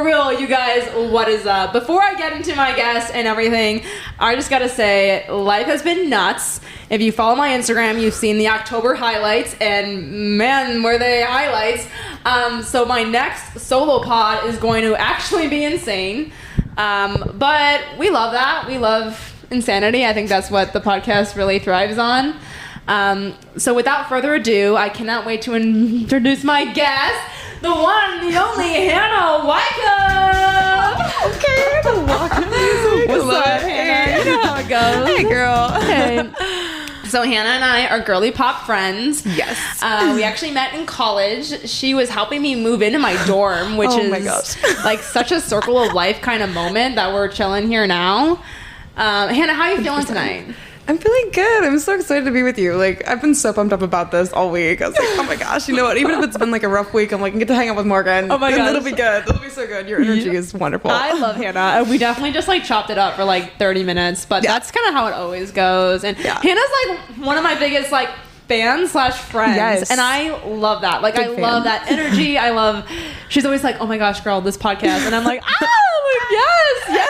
real, you guys, what is up? Before I get into my guest and everything, I just gotta say, life has been nuts. If you follow my Instagram, you've seen the October highlights, and man, were they highlights. So my next solo pod is going to actually be insane. But we love that. We love insanity. I think that's what the podcast really thrives on. So without further ado, I cannot wait to introduce my guest, the one, the only Hannah Wycuff. Okay, the walk music. What's up, Hannah? You know how it goes. Hey, girl. Hey. So Hannah and I are girly pop friends. Yes. We actually met in college. She was helping me move into my dorm, which is my gosh. like such a circle of life kind of moment that we're chilling here now. Hannah, how are you feeling tonight? I'm feeling good. I'm so excited to be with you. Like, I've been so pumped up about this all week. I was like, oh my gosh, you know what? Even if it's been like a rough week, I'm like, I get to hang out with Morgan. Oh my gosh. It'll be good. It'll be so good. Your energy is wonderful. I love Hannah. We definitely just like chopped it up for like 30 minutes, but that's kind of how it always goes. And Hannah's like one of my biggest like fans / friends. Yes. And I love that. Like, I love that energy. She's always like, oh my gosh, girl, this podcast. And I'm like, yes.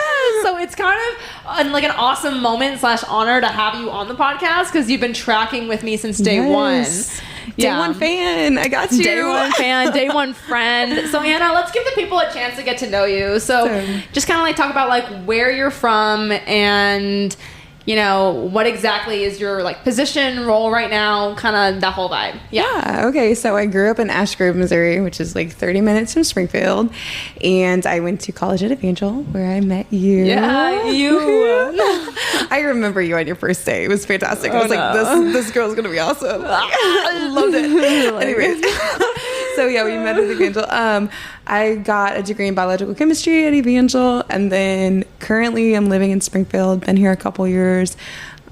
So it's kind of like an awesome moment / honor to have you on the podcast because you've been tracking with me since day one. Day one fan. I got you. Day one fan, day one friend. So Hannah, let's give the people a chance to get to know you. So just kind of like talk about like where you're from and you know, what exactly is your like position, role right now, kind of that whole vibe. Yeah. Okay. So I grew up in Ash Grove, Missouri, which is like 30 minutes from Springfield. And I went to college at Evangel where I met you. Yeah, you. I remember you on your first day. It was fantastic. I was like, this girl's going to be awesome. I loved it. Anyways. So yeah, we met at Evangel. I got a degree in biological chemistry at Evangel, and then currently I'm living in Springfield. Been here a couple years.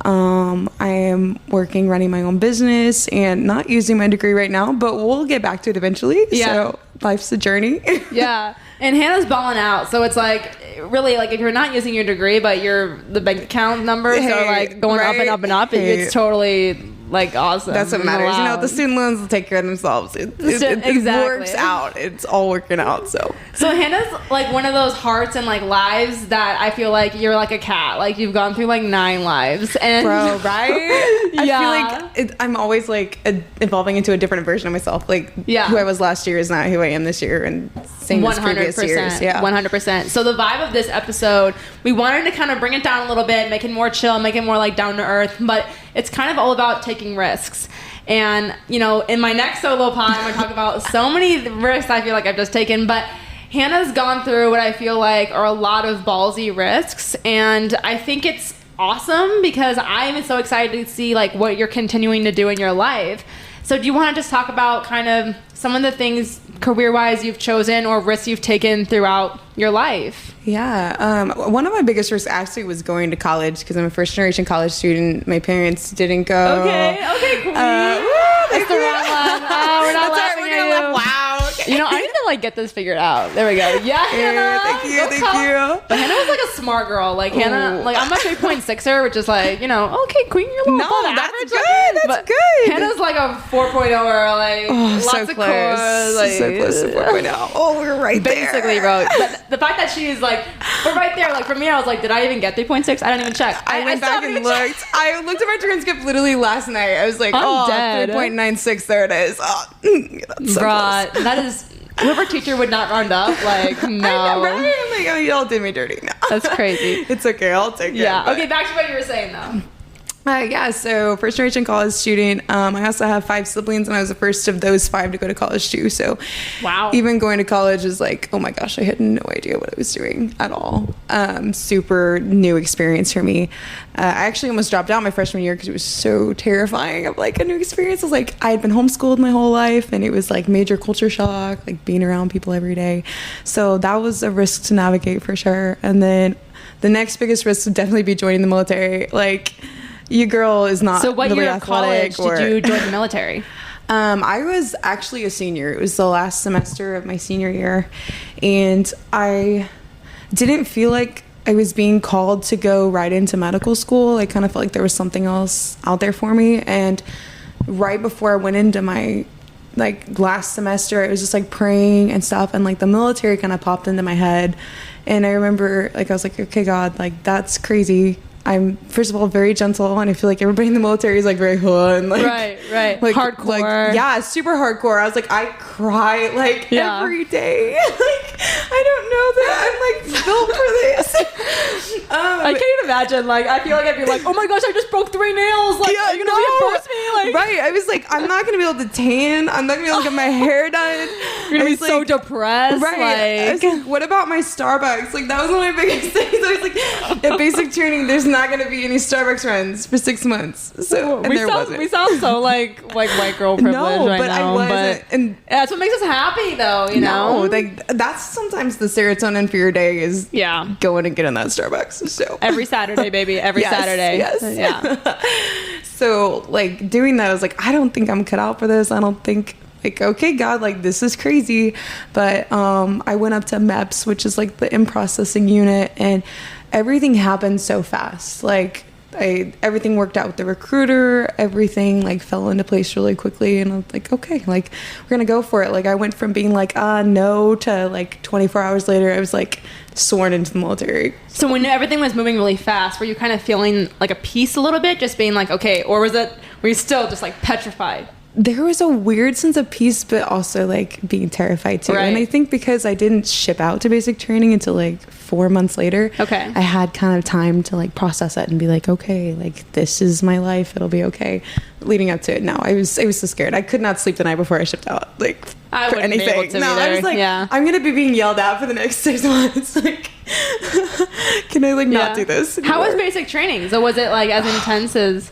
I am running my own business and not using my degree right now, but we'll get back to it eventually. Yeah. So life's a journey. Yeah. And Hannah's balling out, so it's like really like if you're not using your degree, but the bank account numbers are like going up and up and up, it's totally like awesome. That's what matters. Wow. You know, the student loans will take care of themselves. It works out. It's all working out. So Hannah's like one of those hearts and like lives that I feel like you're like a cat. Like you've gone through like 9 lives. And bro, right? Yeah. I feel like I'm always like evolving into a different version of myself. Like who I was last year is not who I am this year, and same as previous years. Yeah, 100%. So the vibe of this episode, we wanted to kind of bring it down a little bit, make it more chill, make it more like down to earth, but it's kind of all about taking risks. And, you know, in my next solo pod, I'm going to talk about so many risks I feel like I've just taken, but Hannah's gone through what I feel like are a lot of ballsy risks, and I think it's awesome because I'm so excited to see like what you're continuing to do in your life. So do you want to just talk about kind of some of the things career-wise you've chosen or risks you've taken throughout your life? Yeah. One of my biggest risks actually was going to college because I'm a first-generation college student. My parents didn't go. Okay, cool. That's the wrong one. We're not laughing at you. Wow. Okay. You know, I need to like get this figured out. There we go. Yeah, Hannah. Thank you. But Hannah was like a smart girl. Like Hannah, like I'm a 3.6er, which is like, you know, okay, queen, you're a little above average. That's good. Hannah's like a 4.0 or like lots so of close. Cores, like, so close to 4.0. Oh, we're right there. Basically, bro. But the fact that she's like, we're right there. Like for me, I was like, did I even get 3.6? I didn't even check. I went back and looked. I looked at my transcript literally last night. I was like, I'm dead. 3.96. There it is. Oh, that's so close. That is. Whoever teacher would not round up, like, no. I know, right? I'm like, oh, y'all did me dirty. No. That's crazy. It's okay. I'll take it. Yeah. Okay, back to what you were saying, though. So first generation college student. I also have 5 siblings, and I was the first of those 5 to go to college too. So wow, even going to college is like, oh my gosh, I had no idea what I was doing at all. Super new experience for me. I actually almost dropped out my freshman year because it was so terrifying of like a new experience. It was like I had been homeschooled my whole life, and it was like major culture shock, like being around people every day. So that was a risk to navigate for sure. And then the next biggest risk would definitely be joining the military. Like, your girl is not. So what really year of college did you join the military? I was actually a senior. It was the last semester of my senior year, and I didn't feel like I was being called to go right into medical school. I kind of felt like there was something else out there for me. And right before I went into my like last semester, I was just like praying and stuff, and like the military kind of popped into my head. And I remember, like, I was like, okay, God, like, that's crazy. I'm, first of all, very gentle, and I feel like everybody in the military is like very hood and like right like hardcore, like, yeah, super hardcore. I was like, I cry like every day. Like, I don't know that I'm like built for this. I can't even imagine. Like, I feel like I'd be like, oh my gosh, I just broke 3 nails. Like, are you gonna reinforce me? Like, right. I was like, I'm not gonna be able to tan. I'm not gonna be able to get my hair done. You're gonna be so depressed. Right. Like, I was like, what about my Starbucks? Like, that was one of my biggest things. I was like, at basic training, there's not going to be any Starbucks runs for 6 months. So and we sound so like white girl privilege right but now. I wasn't. And that's what makes us happy, though. You know, like that's sometimes the serotonin for your day is going and getting that Starbucks. So every Saturday, baby, every Saturday. Yes. Yeah. So like doing that, I was like, I don't think I'm cut out for this. I don't think. Like, okay, God, like, this is crazy. But I went up to MEPS, which is like the in-processing unit, and everything happened so fast. Like, everything worked out with the recruiter. Everything, like, fell into place really quickly. And I was like, okay, like, we're going to go for it. Like, I went from being like, no, to, like, 24 hours later, I was, like, sworn into the military. So when everything was moving really fast, were you kind of feeling, like, a peace a little bit? Just being like, okay, or were you still just, like, petrified? There was a weird sense of peace, but also like being terrified too. Right. And I think because I didn't ship out to basic training until like 4 months later, I had kind of time to like process it and be like, okay, like this is my life. It'll be okay. Leading up to it, no, I was so scared. I could not sleep the night before I shipped out. Like I for anything. Be able to no, either. I was like, I'm gonna be being yelled at for the next 6 months. Like, can I like not do this anymore? How was basic training? So was it like as intense as?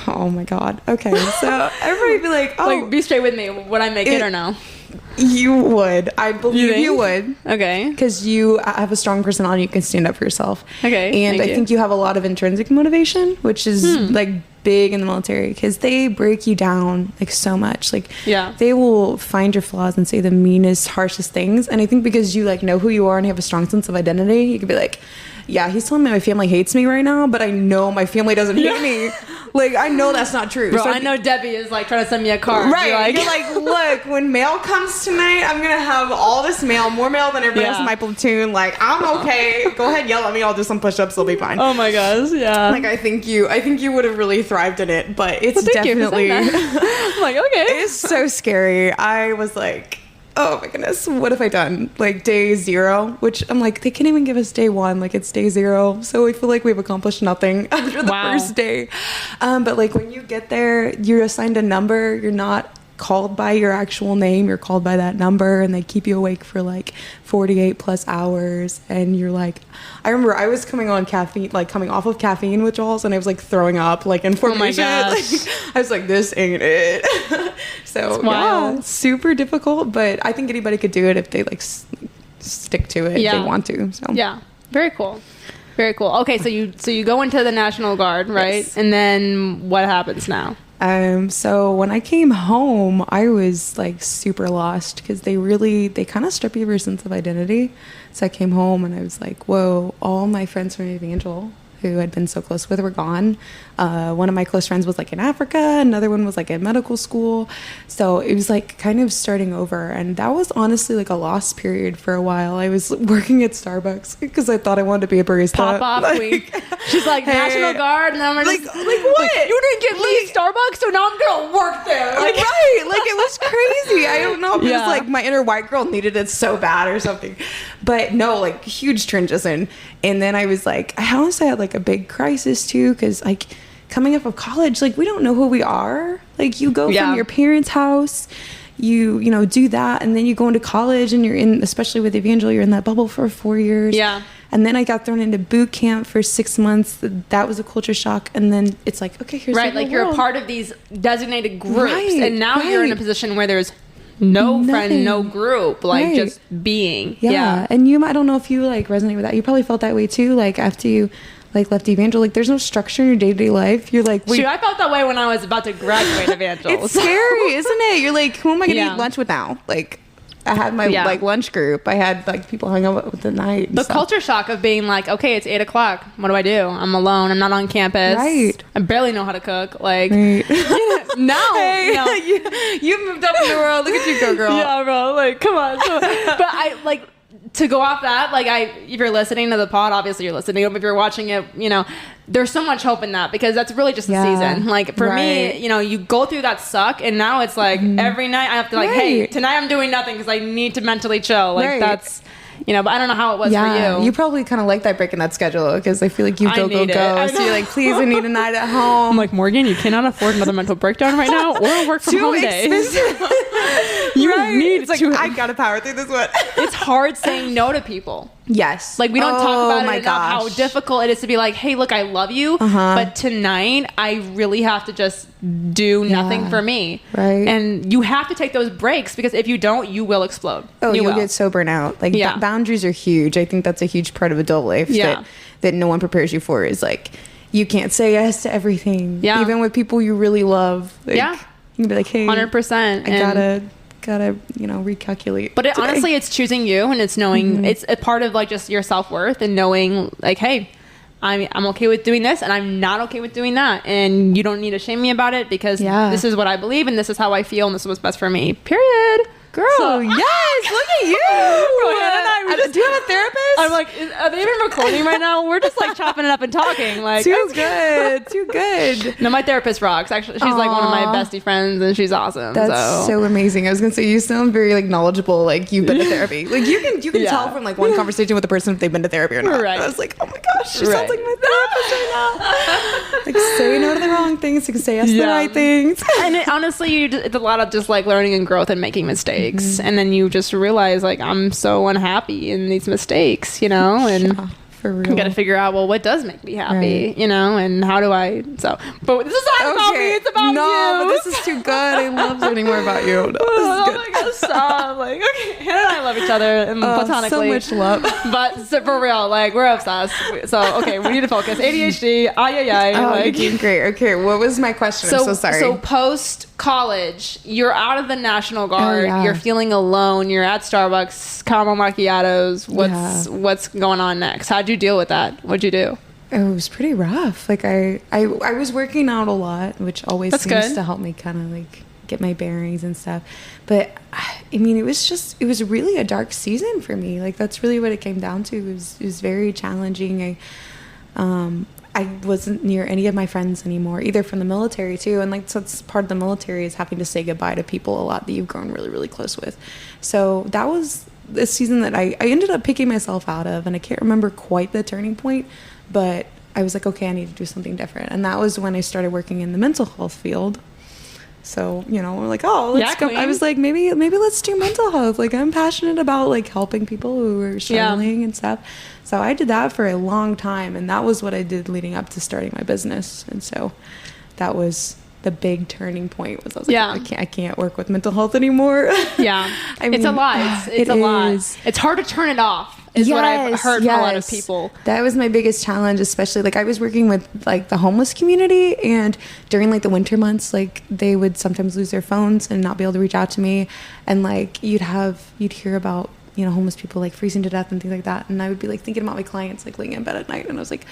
Oh my God. Okay. So everybody be like, oh. Like, be straight with me. Would I make it or no? You would. I believe you would. Okay. Because you have a strong personality. You can stand up for yourself. Okay. And I think you have a lot of intrinsic motivation, which is like big in the military because they break you down like so much. Like, they will find your flaws and say the meanest, harshest things. And I think because you like know who you are and you have a strong sense of identity, you could be like, yeah, he's telling me my family hates me right now, but I know my family doesn't hate me. Like, I know that's not true. Bro, so I know Debbie is like trying to send me a card. Right. You're like, look, when mail comes tonight, I'm going to have all this mail, more mail than everybody else in my platoon. Like, I'm okay. Go ahead, yell at me. I'll do some push-ups. It'll be fine. Oh my gosh. Yeah. Like, I think you would have really thrived in it, but it's definitely. I'm like, okay. It's so scary. I was like, oh my goodness, what have I done? Like day 0, which I'm like, they can't even give us day 1. Like it's day 0. So I feel like we've accomplished nothing after the first day. But like when you get there, you're assigned a number. You're not called by your actual name. You're called by that number, and they keep you awake for like 48 plus hours. And you're like, I remember I was coming on caffeine, like coming off of caffeine withdrawals, and I was like throwing up like in formation. Oh my gosh. Like, I was like, this ain't it. So yeah, super difficult, but I think anybody could do it if they like stick to it if they want to. So yeah, very cool. Very cool. Okay, so you go into the National Guard, right? Yes. And then what happens now? So when I came home, I was like super lost because they kind of strip you of your sense of identity. So I came home and I was like, whoa, all my friends from Evangel who I'd been so close with were gone. One of my close friends was like in Africa. Another one was like in medical school. So it was like kind of starting over. And that was honestly like a lost period for a while. I was working at Starbucks because I thought I wanted to be a barista. Pop off week. She's like, National Guard. And I'm like what? Like, you didn't get me Starbucks, so now I'm going to work there. Like, right. Like it was crazy. I don't know if it was like my inner white girl needed it so bad or something. But no, like huge transition. And then I was like, I honestly had like a big crisis too, because like coming up of college, like we don't know who we are. Like you go from your parents' house, you know, do that, and then you go into college and you're in, especially with Evangel, you're in that bubble for 4 years. Yeah. And then I got thrown into boot camp for 6 months. That was a culture shock. And then it's like, okay, here's right, like you're a part of these designated groups, and now you're in a position where there's no friend, no group, like just being. Yeah. And I don't know if you like resonate with that. You probably felt that way too. Like after you like left Evangel, like there's no structure in your day-to-day life. You're like, wait. Shoot, I felt that way when I was about to graduate Evangel. It's scary, isn't it? You're like, who am I going to eat lunch with now? Like, I had my like lunch group. I had like people hung out with the night. The culture shock of being like, okay, it's 8:00. What do? I'm alone. I'm not on campus. Right. I barely know how to cook. Like, right. no, hey, no. You've moved up in the world. Look at you go, girl. Yeah, bro. Like, come on. So, but I like to go off that. Like, if you're listening to the pod, obviously you're listening. If you're watching it, there's so much hope in that because that's really just a season. Like for me, you go through that suck, and now it's like every night I have to like, hey, tonight I'm doing nothing because I need to mentally chill. Like that's. But I don't know how it was for you. You probably kind of like that break in that schedule because I feel like you go. So you're like, please, I need a night at home. I'm like, Morgan, you cannot afford another mental breakdown right now or a work from home day. You need it's like, I gotta power through this one. It's hard saying no to people. Yes. Like we don't talk about it enough how difficult it is to be like, hey, look, I love you, but tonight I really have to just do nothing for me. Right. And you have to take those breaks because if you don't, you will explode. You'll get so burnt out. Like boundaries are huge. I think that's a huge part of adult life that no one prepares you for is like, you can't say yes to everything. Yeah. Even with people you really love. Like, you can be like, hey, 100%. I gotta recalculate. But honestly, it's choosing you and it's knowing it's a part of like just your self-worth and knowing like, hey, I'm okay with doing this and I'm not okay with doing that, and you don't need to shame me about it because this is what I believe and this is how I feel and this is what's best for me, period. Girl, yes, look at you. Do you have a therapist? I'm like, are they even recording right now? We're just like chopping it up and talking. Like, too good. No, my therapist rocks. Actually, she's like one of my bestie friends, and she's awesome. That's so amazing. I was gonna say you sound very like knowledgeable. Like you've been to therapy. Like you can tell from like one conversation with the person if they've been to therapy or not. Right. I was like, oh my gosh, she sounds like my therapist right now. Like say no to the wrong things. You can say yes to the right things. And honestly, it's a lot of just like learning and growth and making mistakes. And then you just realize like I'm so unhappy in these mistakes, and for real. You got to figure out, well, what does make me happy, and how do I, but this is not about me, it's about you. No, but this is too good. I love learning more about you. No, my God, stop. Like, okay, Hannah and I love each other and platonically. So much love. But for real, like, we're obsessed. So, okay, we need to focus. ADHD, you're doing great. Okay, what was my question? I'm so sorry. So post-college, you're out of the National Guard, you're feeling alone, you're at Starbucks, caramel macchiatos, what's going on next? How'd you deal with that? What'd you do? It was pretty rough. Like I was working out a lot, which always seems to help me kind of like get my bearings and stuff. But I mean, it was really a dark season for me. Like that's really what it came down to. It was very challenging. I wasn't near any of my friends anymore, either from the military too. And like, so it's part of the military is having to say goodbye to people a lot that you've grown really, really close with. So that was a season that I ended up picking myself out of, and I can't remember quite the turning point, but I was like, okay, I need to do something different. And that was when I started working in the mental health field. So, we're like, let's go. I was like, maybe let's do mental health. Like, I'm passionate about like helping people who are struggling and stuff. So I did that for a long time, and that was what I did leading up to starting my business. And so that was the big turning point. I was like, I can't work with mental health anymore. I mean, it's a lot. It's a lot. It's hard to turn it off. Is what I've heard from a lot of people. That was my biggest challenge, especially like I was working with like the homeless community, and during like the winter months, like they would sometimes lose their phones and not be able to reach out to me, and like you'd hear about homeless people like freezing to death and things like that, and I would be like thinking about my clients like laying in bed at night, and I was like,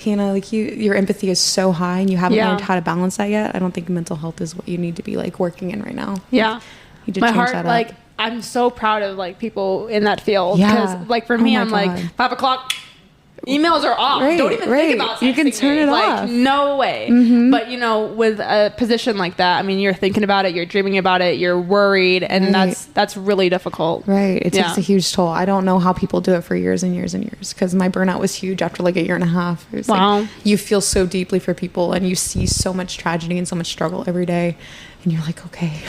Hannah, like your empathy is so high and you haven't learned how to balance that yet. I don't think mental health is what you need to be like working in right now. Yeah, you did my change heart that up. like. I'm so proud of like people in that field because like for me, I'm like 5:00. Emails are off. Don't even think about texting. You can turn it off. Like no way. But with a position like that, I mean, you're thinking about it, you're dreaming about it, you're worried, and that's really difficult. Right. It takes a huge toll. I don't know how people do it for years and years and years, because my burnout was huge after like a year and a half. It was like, you feel so deeply for people and you see so much tragedy and so much struggle every day, and you're like, okay.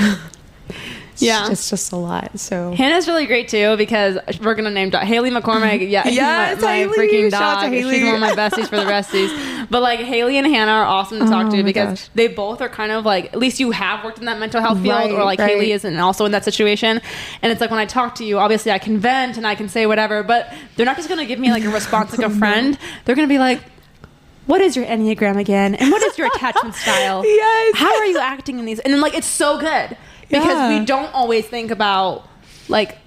It's just a lot. So Hannah's really great too, because we're gonna name Haley McCormick. My freaking dog. She's one of my besties for the resties. But like Haley and Hannah are awesome to talk to because they both are kind of like, at least you have worked in that mental health field, or like Haley is and also in that situation. And it's like when I talk to you, obviously I can vent and I can say whatever, but they're not just gonna give me like a response like a friend. They're gonna be like, what is your Enneagram again? And what is your attachment style? How are you acting in these? And then like, it's so good. Because we don't always think about like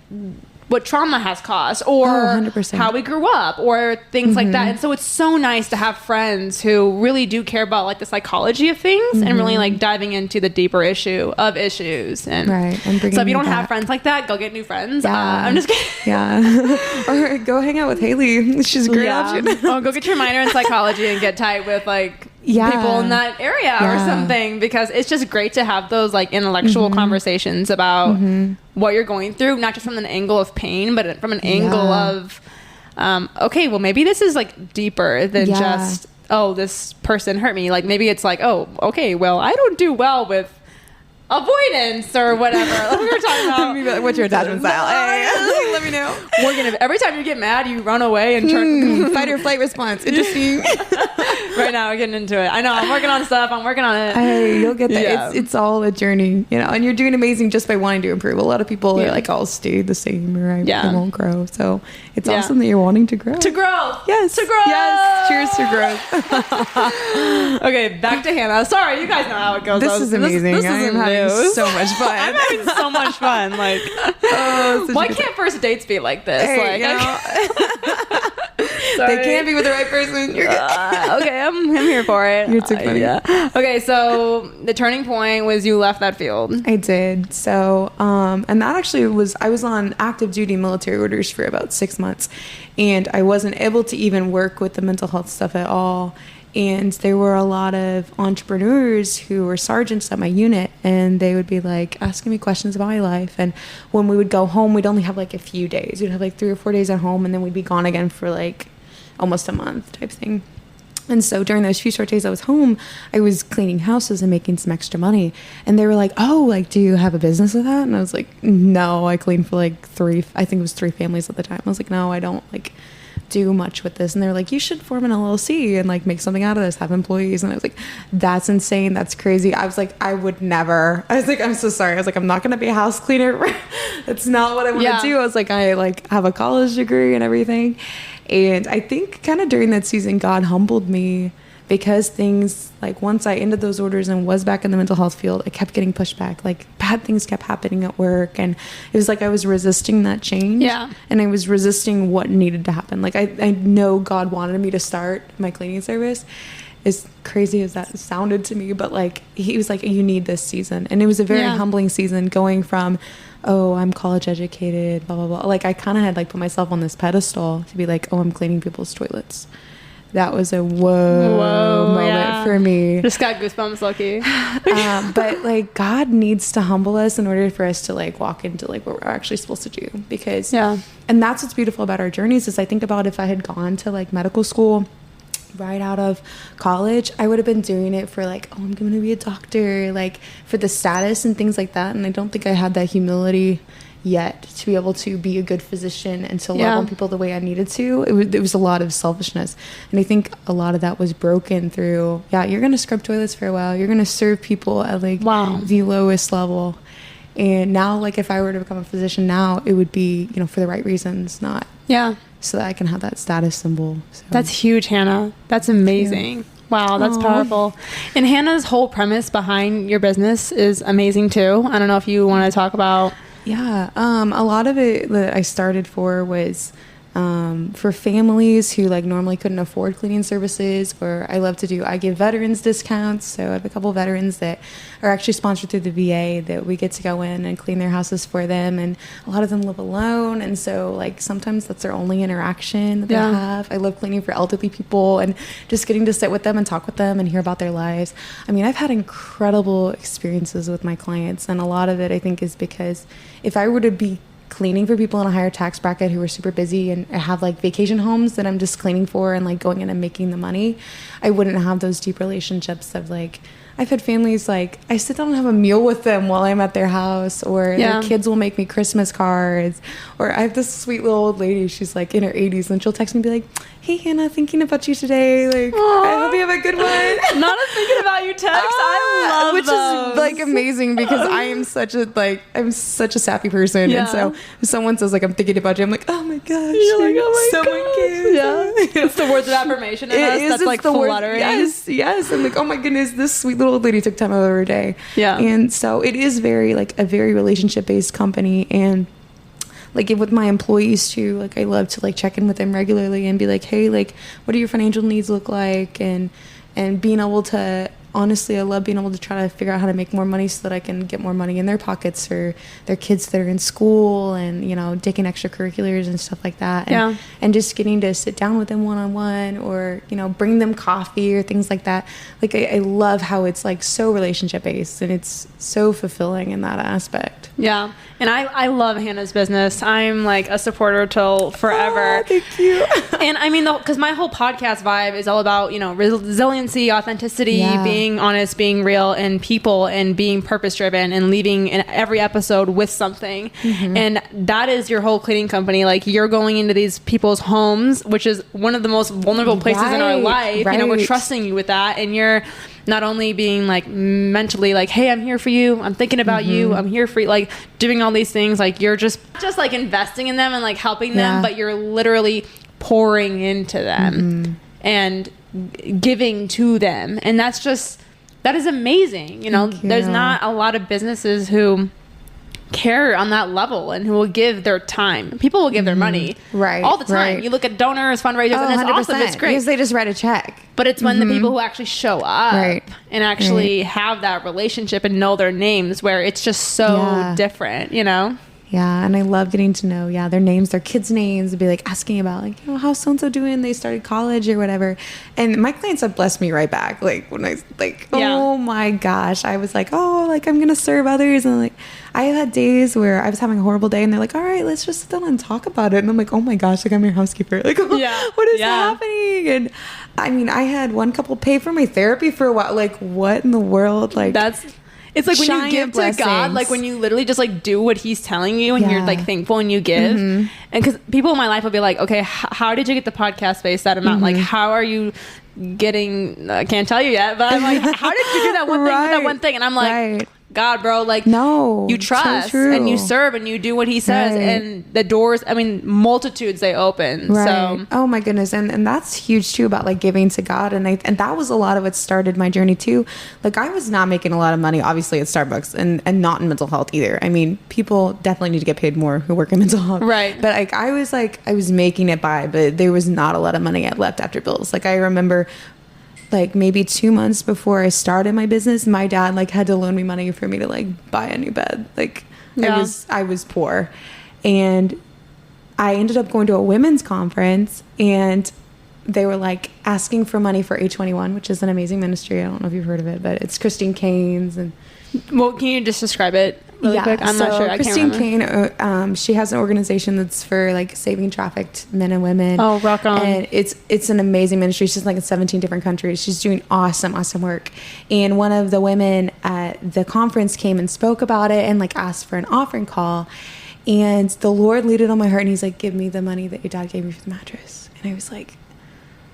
what trauma has caused, or 100%. how we grew up, or things like that. And so it's so nice to have friends who really do care about like the psychology of things and really like diving into the deeper issue of issues. And and so if you don't have friends like that, go get new friends. I'm just kidding. Or go hang out with Haley. She's a great option. Or go get your minor in psychology and get tight with like people in that area or something, because it's just great to have those like intellectual conversations about what you're going through, not just from an angle of pain, but from an angle of okay, well maybe this is like deeper than just, oh, this person hurt me. Like maybe it's like, oh, okay, well I don't do well with avoidance or whatever. Like we were talking about. What's your attachment style? Hey, let me know. Every time you get mad, you run away and turn fight or flight response. Interesting. Right now, we're getting into it. I know. I'm working on stuff. I'm working on it. Hey, you'll get that. Yeah. It's all a journey, and you're doing amazing just by wanting to improve. A lot of people are like, I'll stay the same or I won't grow. So it's awesome that you're wanting to grow. To grow. Yes. To grow. Yes. Cheers to growth. Okay, back to Hannah. Sorry, you guys know how it goes. This is amazing. This I'm having so much fun. I'm having so much fun. Like, why can't first dates be like this? Hey, they can't be with the right person. You're good. Okay, I'm here for it. You're too funny. Okay, so the turning point was you left that field. I did. So, and that actually I was on active duty military orders for about 6 months, and I wasn't able to even work with the mental health stuff at all. And there were a lot of entrepreneurs who were sergeants at my unit, and they would be like asking me questions about my life. And when we would go home, we'd only have like a few days. We'd have like 3 or 4 days at home, and then we'd be gone again for like almost a month type thing. And so during those few short days I was home, I was cleaning houses and making some extra money. And they were like, oh, like, do you have a business with that? And I was like, no, I cleaned for like 3 families at the time. I was like, no, I don't like do much with this. And they were like, you should form an LLC and like make something out of this, have employees. And I was like, that's insane, that's crazy. I was like, I would never. I was like, I'm so sorry. I was like, I'm not gonna be a house cleaner. That's not what I want to do. I was like, I like have a college degree and everything. And I think kind of during that season, God humbled me, because things like once I ended those orders and was back in the mental health field, I kept getting pushed back. Like bad things kept happening at work, and it was like I was resisting that change. And I was resisting what needed to happen. Like I know God wanted me to start my cleaning service, as crazy as that sounded to me, but like he was like, you need this season. And it was a very humbling season, going from, oh, I'm college educated, blah blah blah. Like I kind of had like put myself on this pedestal to be like, oh, I'm cleaning people's toilets. That was a whoa moment for me. Just got goosebumps, lucky. But like God needs to humble us in order for us to like walk into like what we're actually supposed to do. Because and that's what's beautiful about our journeys, is I think about if I had gone to like medical school right out of college, I would have been doing it for like, oh, I'm going to be a doctor, like for the status and things like that. And I don't think I had that humility yet to be able to be a good physician and to love on people the way I needed to. It was a lot of selfishness, and I think a lot of that was broken through you're gonna scrub toilets for a while, you're gonna serve people at like the lowest level. And now, like, if I were to become a physician now, it would be, for the right reasons, not so that I can have that status symbol. So. That's huge, Hannah. That's amazing. Wow, that's powerful. And Hannah's whole premise behind your business is amazing too. I don't know if you want to talk about. A lot of it that I started for was for families who like normally couldn't afford cleaning services, or I give veterans discounts. So I have a couple veterans that are actually sponsored through the VA that we get to go in and clean their houses for them. And a lot of them live alone. And so like sometimes that's their only interaction that they have. I love cleaning for elderly people and just getting to sit with them and talk with them and hear about their lives. I mean, I've had incredible experiences with my clients. And a lot of it I think is because if I were to be cleaning for people in a higher tax bracket who are super busy and have like vacation homes that I'm just cleaning for and like going in and making the money, I wouldn't have those deep relationships of like, I've had families like I sit down and have a meal with them while I'm at their house, or their kids will make me Christmas cards, or I have this sweet little old lady, she's like in her 80s, and she'll text me and be like, hey Hannah, thinking about you today, like I hope you have a good one. Not a thinking about you text. I love which those. Is like amazing, because I'm such a sappy person, and so if someone says like I'm thinking about you, I'm like, oh my gosh, you're like, oh my someone gosh. cares. It's the words of affirmation in us that's like fluttering. Yes. I'm like, oh my goodness, this sweet little old lady took time out of her day. And so it is very like a very relationship based company. And like with my employees too, like I love to like check in with them regularly and be like, hey, like what do your financial needs look like, and being able to, honestly, I love being able to try to figure out how to make more money so that I can get more money in their pockets for their kids that are in school, and, you know, taking extracurriculars and stuff like that. And just getting to sit down with them one-on-one, or, you know, bring them coffee or things like that. Like, I love how it's like so relationship based, and it's so fulfilling in that aspect. Yeah. And I love Hannah's business. I'm like a supporter till forever. Oh, thank you. And I mean, because my whole podcast vibe is all about, you know, resiliency, authenticity, being honest, being real, and people, and being purpose driven, and leaving in every episode with something. Mm-hmm. And that is your whole cleaning company. Like, you're going into these people's homes, which is one of the most vulnerable places in our life. You know, we're trusting you with that, and you're not only being like mentally like, hey, I'm here for you, I'm thinking about you, I'm here for you, like doing all these things, like you're just like investing in them and like helping them, but you're literally pouring into them and giving to them. And that is amazing. You know, there's not a lot of businesses who care on that level and who will give their time. People will give their money all the time. You look at donors, fundraisers, and it's 100%. Awesome. It's great because they just write a check. But it's when the people who actually show up and actually have that relationship and know their names, where it's just so different, you know? Yeah, and I love getting to know, their names, their kids' names, and be like asking about, like, you know, how's so-and-so doing? They started college or whatever. And my clients have blessed me right back. Like, when I, like, oh my gosh, I was like, oh, like, I'm going to serve others. And like, I had days where I was having a horrible day, and they're like, all right, let's just sit down and talk about it. And I'm like, oh my gosh, like, I'm your housekeeper. Like, what is happening? And I mean, I had one couple pay for my therapy for a while. Like, what in the world? Like, it's like when you give to God, like when you literally just like do what he's telling you, and you're like thankful and you give. And because people in my life will be like, okay, how did you get the podcast space that amount? Like, how are you getting, I can't tell you yet, but I'm like, how did you do that one thing with that one thing? And I'm like, God, bro, like, no, you trust and you serve and you do what he says, and the doors, I mean, multitudes they open. So, oh my goodness. And that's huge too, about like giving to God. And that was a lot of what started my journey too. Like, I was not making a lot of money, obviously, at Starbucks, and not in mental health either. I mean, people definitely need to get paid more who work in mental health. But like, I was making it by, but there was not a lot of money left after bills. Like, I remember, like, maybe 2 months before I started my business, my dad like had to loan me money for me to like buy a new bed. Like, I was poor, and I ended up going to a women's conference, and they were like asking for money for H21, which is an amazing ministry. I don't know if you've heard of it, but it's Christine Caines. And well, can you just describe it really quick? I'm not sure. Christine Caine, she has an organization that's for like saving trafficked men and women. Oh, rock on! And it's an amazing ministry. She's like in 17 different countries. She's doing awesome work. And one of the women at the conference came and spoke about it and like asked for an offering call. And the Lord laid it on my heart, and He's like, "Give me the money that your dad gave me for the mattress." And I was like,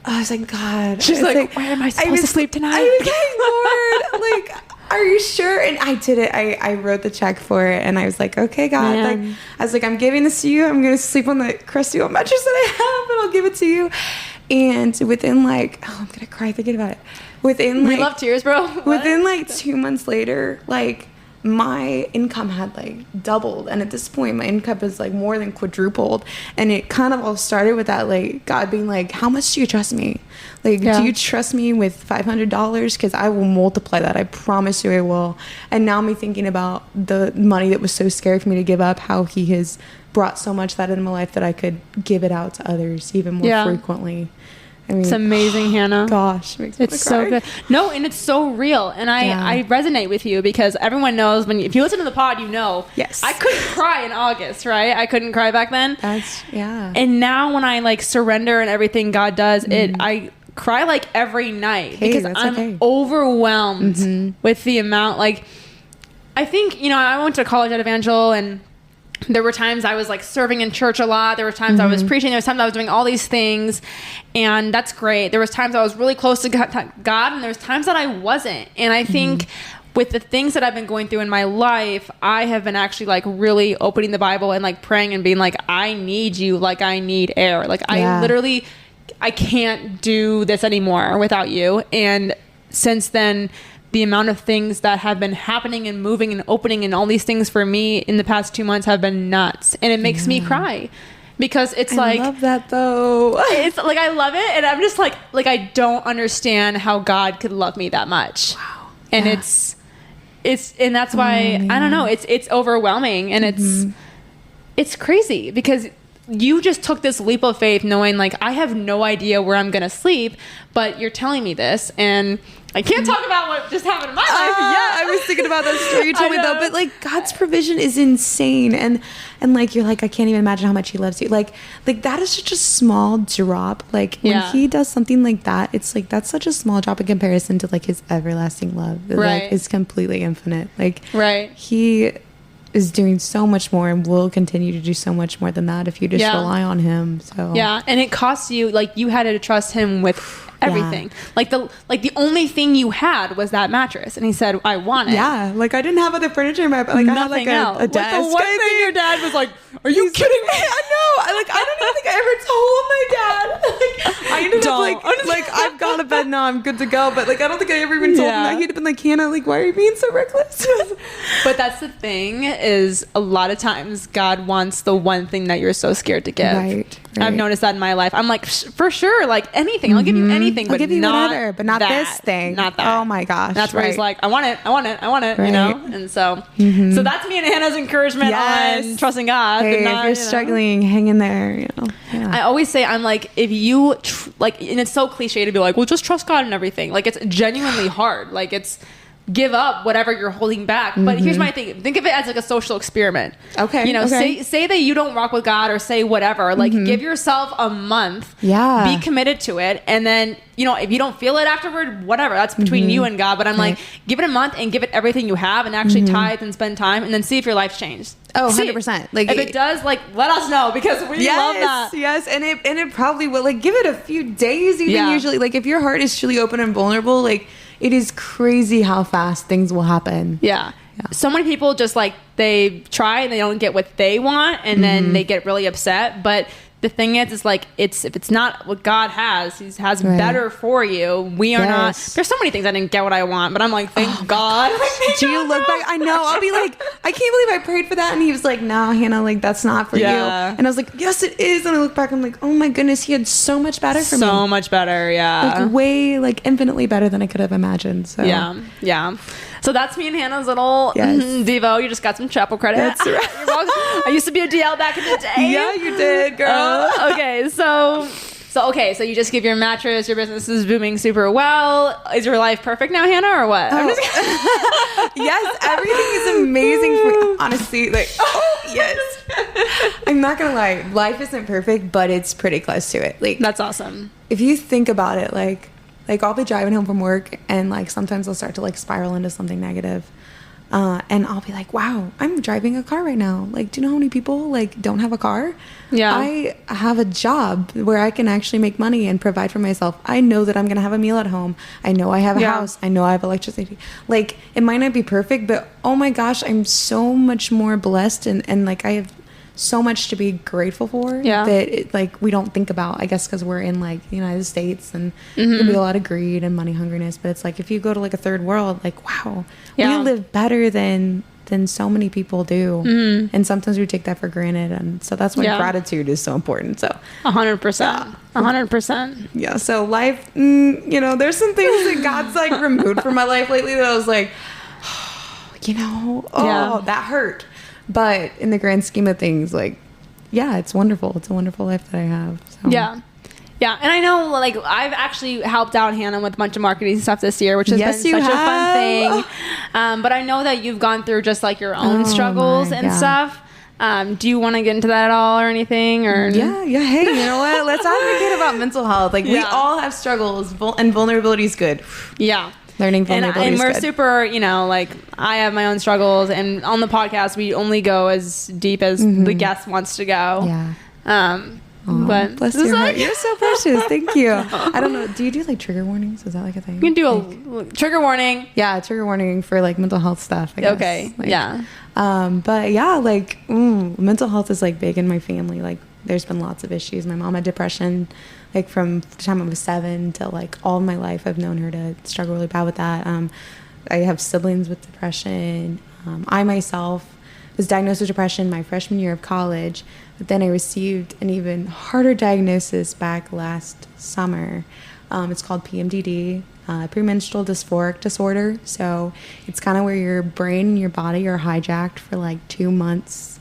God. She's like, where am I supposed to sleep tonight? I was like, Lord, like, are you sure? And I did it. I wrote the check for it, and I was like, okay, God. Like, I was like, I'm giving this to you. I'm going to sleep on the crusty old mattress that I have, and I'll give it to you. And within like, I'm going to cry thinking about it. We love tears, bro. Within like 2 months later, like, my income had like doubled, and at this point my income is like more than quadrupled. And it kind of all started with that, like, God being like, how much do you trust me? Like, do you trust me with $500? Because I will multiply that, I promise you I will. And now me thinking about the money that was so scary for me to give up, how He has brought so much that in my life that I could give it out to others even more frequently. I mean, it's amazing, Hannah. Gosh, it's so good. No, and it's so real. And I resonate with you, because everyone knows if you listen to the pod, you know. Yes. I couldn't cry in August, right? I couldn't cry back then. And now when I like surrender and everything God does, I cry like every night, because I'm overwhelmed with the amount. Like, I think, you know, I went to college at Evangel, and there were times I was like serving in church a lot. There were times I was preaching. There was times I was doing all these things, and that's great. There was times I was really close to God, and there was times that I wasn't. And I think with the things that I've been going through in my life, I have been actually like really opening the Bible and like praying and being like, I need you, like I need air. Like, I literally, I can't do this anymore without you. And since then, the amount of things that have been happening and moving and opening and all these things for me in the past 2 months have been nuts. And it makes me cry. Because it's I love that though. It's like, I love it. And I'm just like, I don't understand how God could love me that much. Wow. And it's, and that's why, I don't know, it's overwhelming. And it's crazy because you just took this leap of faith knowing like, I have no idea where I'm going to sleep, but you're telling me this. And I can't talk about what just happened in my life. Yeah, I was thinking about that story you told me though. But like God's provision is insane, and like you're like, I can't even imagine how much He loves you. Like that is such a small drop. Like when He does something like that, it's like that's such a small drop in comparison to like His everlasting love. Right, like, it's completely infinite. Like right, He is doing so much more and will continue to do so much more than that if you just rely on Him. So and it costs you, like you had to trust Him with everything. Like the only thing you had was that mattress, and He said, I want it. Yeah, like I didn't have other furniture in my, like nothing I had else. like a desk. Like the one thing your dad was like, are you kidding me? I know. I don't even think I ever told my dad. Like I ended up like I've got a bed now, I'm good to go. But like I don't think I ever even told him that. He'd have been like, Hannah, like why are you being so reckless? But that's the thing, is a lot of times God wants the one thing that you're so scared to give. Right. I've noticed that in my life. I'm like, for sure, like anything. I'll give you anything, but not whatever, but not that, this thing. Not that. Oh my gosh. That's where He's like, I want it, you know? And so that's me and Hannah's encouragement on trusting God. Hey, not, if you're struggling, hang in there, you know. Yeah. I always say, I'm like, if you like, and it's so cliche to be like, well, just trust God and everything. Like it's genuinely hard. Like it's give up whatever you're holding back. But here's my thing. Think of it as like a social experiment. Okay. You know, say that you don't rock with God or say whatever. Like give yourself a month. Yeah. Be committed to it. And then, you know, if you don't feel it afterward, whatever. That's between you and God. But I'm like, give it a month and give it everything you have and actually tithe and spend time and then see if your life's changed. Oh, 100%. Like if it does, like let us know because we love that. Yes, and it probably will. Like give it a few days even usually. Like if your heart is truly open and vulnerable, like it is crazy how fast things will happen. Yeah. So many people just like they try and they don't get what they want and then they get really upset. But the thing is like if it's not what God has, He has better for you. We are not. There's so many things I didn't get what I want, but I'm like, thank God. Do you look back? I know. I'll be like, I can't believe I prayed for that, and He was like, no, Hannah, like that's not for you. And I was like, yes, it is. And I look back, I'm like, oh my goodness, He had so much better for me. So much better, like way, like infinitely better than I could have imagined. So yeah. So that's me and Hannah's little Devo. You just got some chapel credit. That's right. You're welcome. I used to be a DL back in the day. Yeah, you did, girl. Okay, so you just give your mattress, your business is booming super well. Is your life perfect now, Hannah, or what? Yes, everything is amazing for me. Honestly, like, yes. I'm not gonna lie, life isn't perfect, but it's pretty close to it. Like that's awesome. If you think about it, like I'll be driving home from work and like sometimes I'll start to like spiral into something negative. And I'll be like, wow, I'm driving a car right now. Like, do you know how many people like don't have a car? Yeah. I have a job where I can actually make money and provide for myself. I know that I'm going to have a meal at home. I know I have a house. I know I have electricity. Like, it might not be perfect, but oh my gosh, I'm so much more blessed and like I have so much to be grateful for that it, like we don't think about, I guess because we're in like the United States and there'll be a lot of greed and money hungriness, but it's like if you go to like a third world, like wow, we live better than so many people do, and sometimes we take that for granted, and so that's why gratitude is so important. So 100%. Yeah, so life, you know, there's some things that God's like removed from my life lately that I was like, you know, that hurt. But in the grand scheme of things, like, yeah, it's wonderful. It's a wonderful life that I have. So. Yeah. Yeah. And I know, like, I've actually helped out Hannah with a bunch of marketing stuff this year, which has been such a fun thing. But I know that you've gone through just, like, your own struggles and stuff. Do you want to get into that at all or anything? Or Yeah. Hey, you know what? Let's advocate about mental health. Like, we all have struggles, and vulnerability is good. Yeah. Learning vulnerability and we're good. super, you know, like I have my own struggles, and on the podcast we only go as deep as the guest wants to go. Yeah. But bless your heart. You're so precious. Thank you. I don't know. Do you do like trigger warnings? Is that like a thing? You can do a trigger warning. Yeah, trigger warning for like mental health stuff, I guess. Okay. Like, yeah. But yeah, like mental health is like big in my family. Like there's been lots of issues. My mom had depression, like from the time I was 7 till like all of my life. I've known her to struggle really bad with that. I have siblings with depression. I myself was diagnosed with depression my freshman year of college, but then I received an even harder diagnosis back last summer. It's called PMDD, premenstrual dysphoric disorder. So it's kind of where your brain and your body are hijacked for like 2 months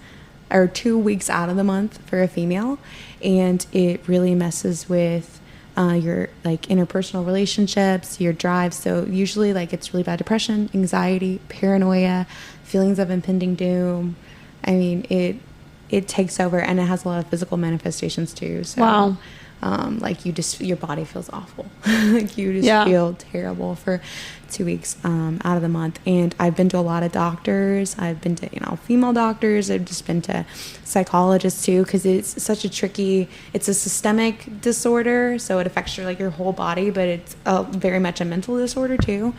or 2 weeks out of the month for a female, and it really messes with your like interpersonal relationships, your drive. So usually like it's really bad depression, anxiety, paranoia, feelings of impending doom. I mean, it takes over, and it has a lot of physical manifestations too. So, wow. Like your body feels awful. Like you just feel terrible for 2 weeks out of the month. And I've been to a lot of doctors. I've been to, female doctors. I've just been to psychologists too, because it's such a tricky, it's a systemic disorder. So it affects your whole body, but it's very much a mental disorder too.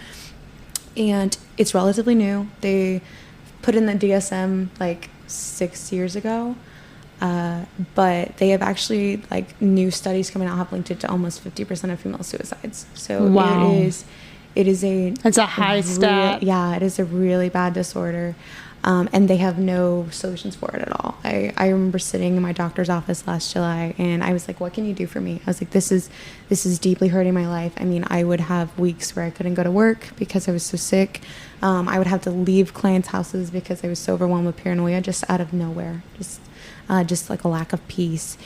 And it's relatively new. They put in the DSM like 6 years ago. But they have actually, like, new studies coming out have linked it to almost 50% of female suicides. So wow. It's a high stat. Yeah, it is a really bad disorder. And they have no solutions for it at all. I remember sitting in my doctor's office last July, and I was like, what can you do for me? I was like, this is deeply hurting my life. I mean, I would have weeks where I couldn't go to work because I was so sick. I would have to leave clients' houses because I was so overwhelmed with paranoia just out of nowhere. Just like a lack of peace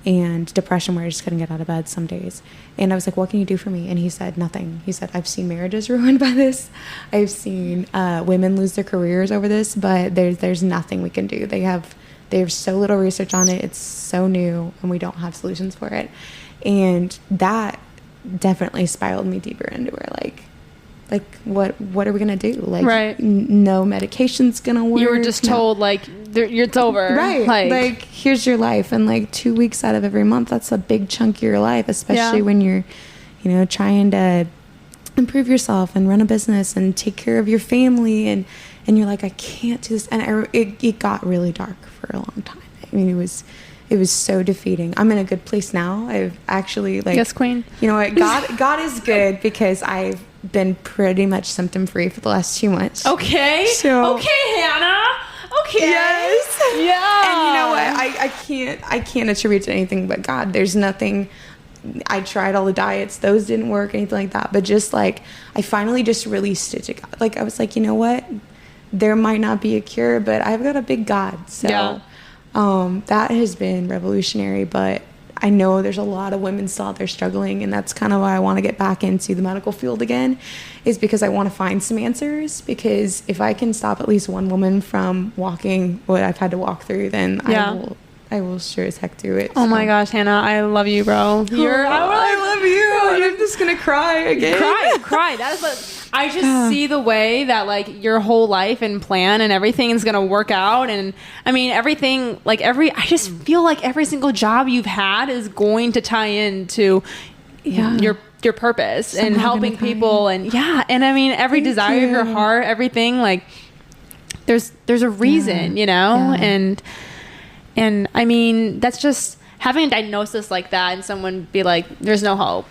and depression where I just couldn't get out of bed some days. And I was like, what can you do for me? And he said, nothing. He said, I've seen marriages ruined by this. I've seen women lose their careers over this, but there's nothing we can do. They have so little research on it. It's so new, and we don't have solutions for it. And that definitely spiraled me deeper into where like what are we gonna do? Like, right. No medication's gonna work. You were just told it's over, right? Like here's your life, and like 2 weeks out of every month, that's a big chunk of your life, especially when you're trying to improve yourself and run a business and take care of your family, and you're like, I can't do this. And it got really dark for a long time. I mean, it was so defeating. I'm in a good place now. I've actually yes, queen. You know what? God is good, because I've been pretty much symptom free for the last 2 months. Okay. Okay, Hannah. Okay. Yes. Yeah. And you know what? I can't attribute to anything but God. There's nothing. I tried all the diets; those didn't work, anything like that. But just like I finally just released it to God. Like I was like, you know what? There might not be a cure, but I've got a big God. So that has been revolutionary. But I know there's a lot of women still out there struggling, and that's kind of why I want to get back into the medical field again, is because I want to find some answers. Because if I can stop at least one woman from walking what I've had to walk through, then I will sure as heck do it. Oh my gosh, Hannah, I love you, bro. I love you. I'm just gonna cry again. Cry. That is what I just see, the way that like your whole life and plan and everything is gonna work out. And I mean, everything, like I just feel like every single job you've had is going to tie into your purpose and helping people. And I mean, every desire of your heart, everything, like there's a reason, and I mean, that's just having a diagnosis like that, and someone be like, there's no hope,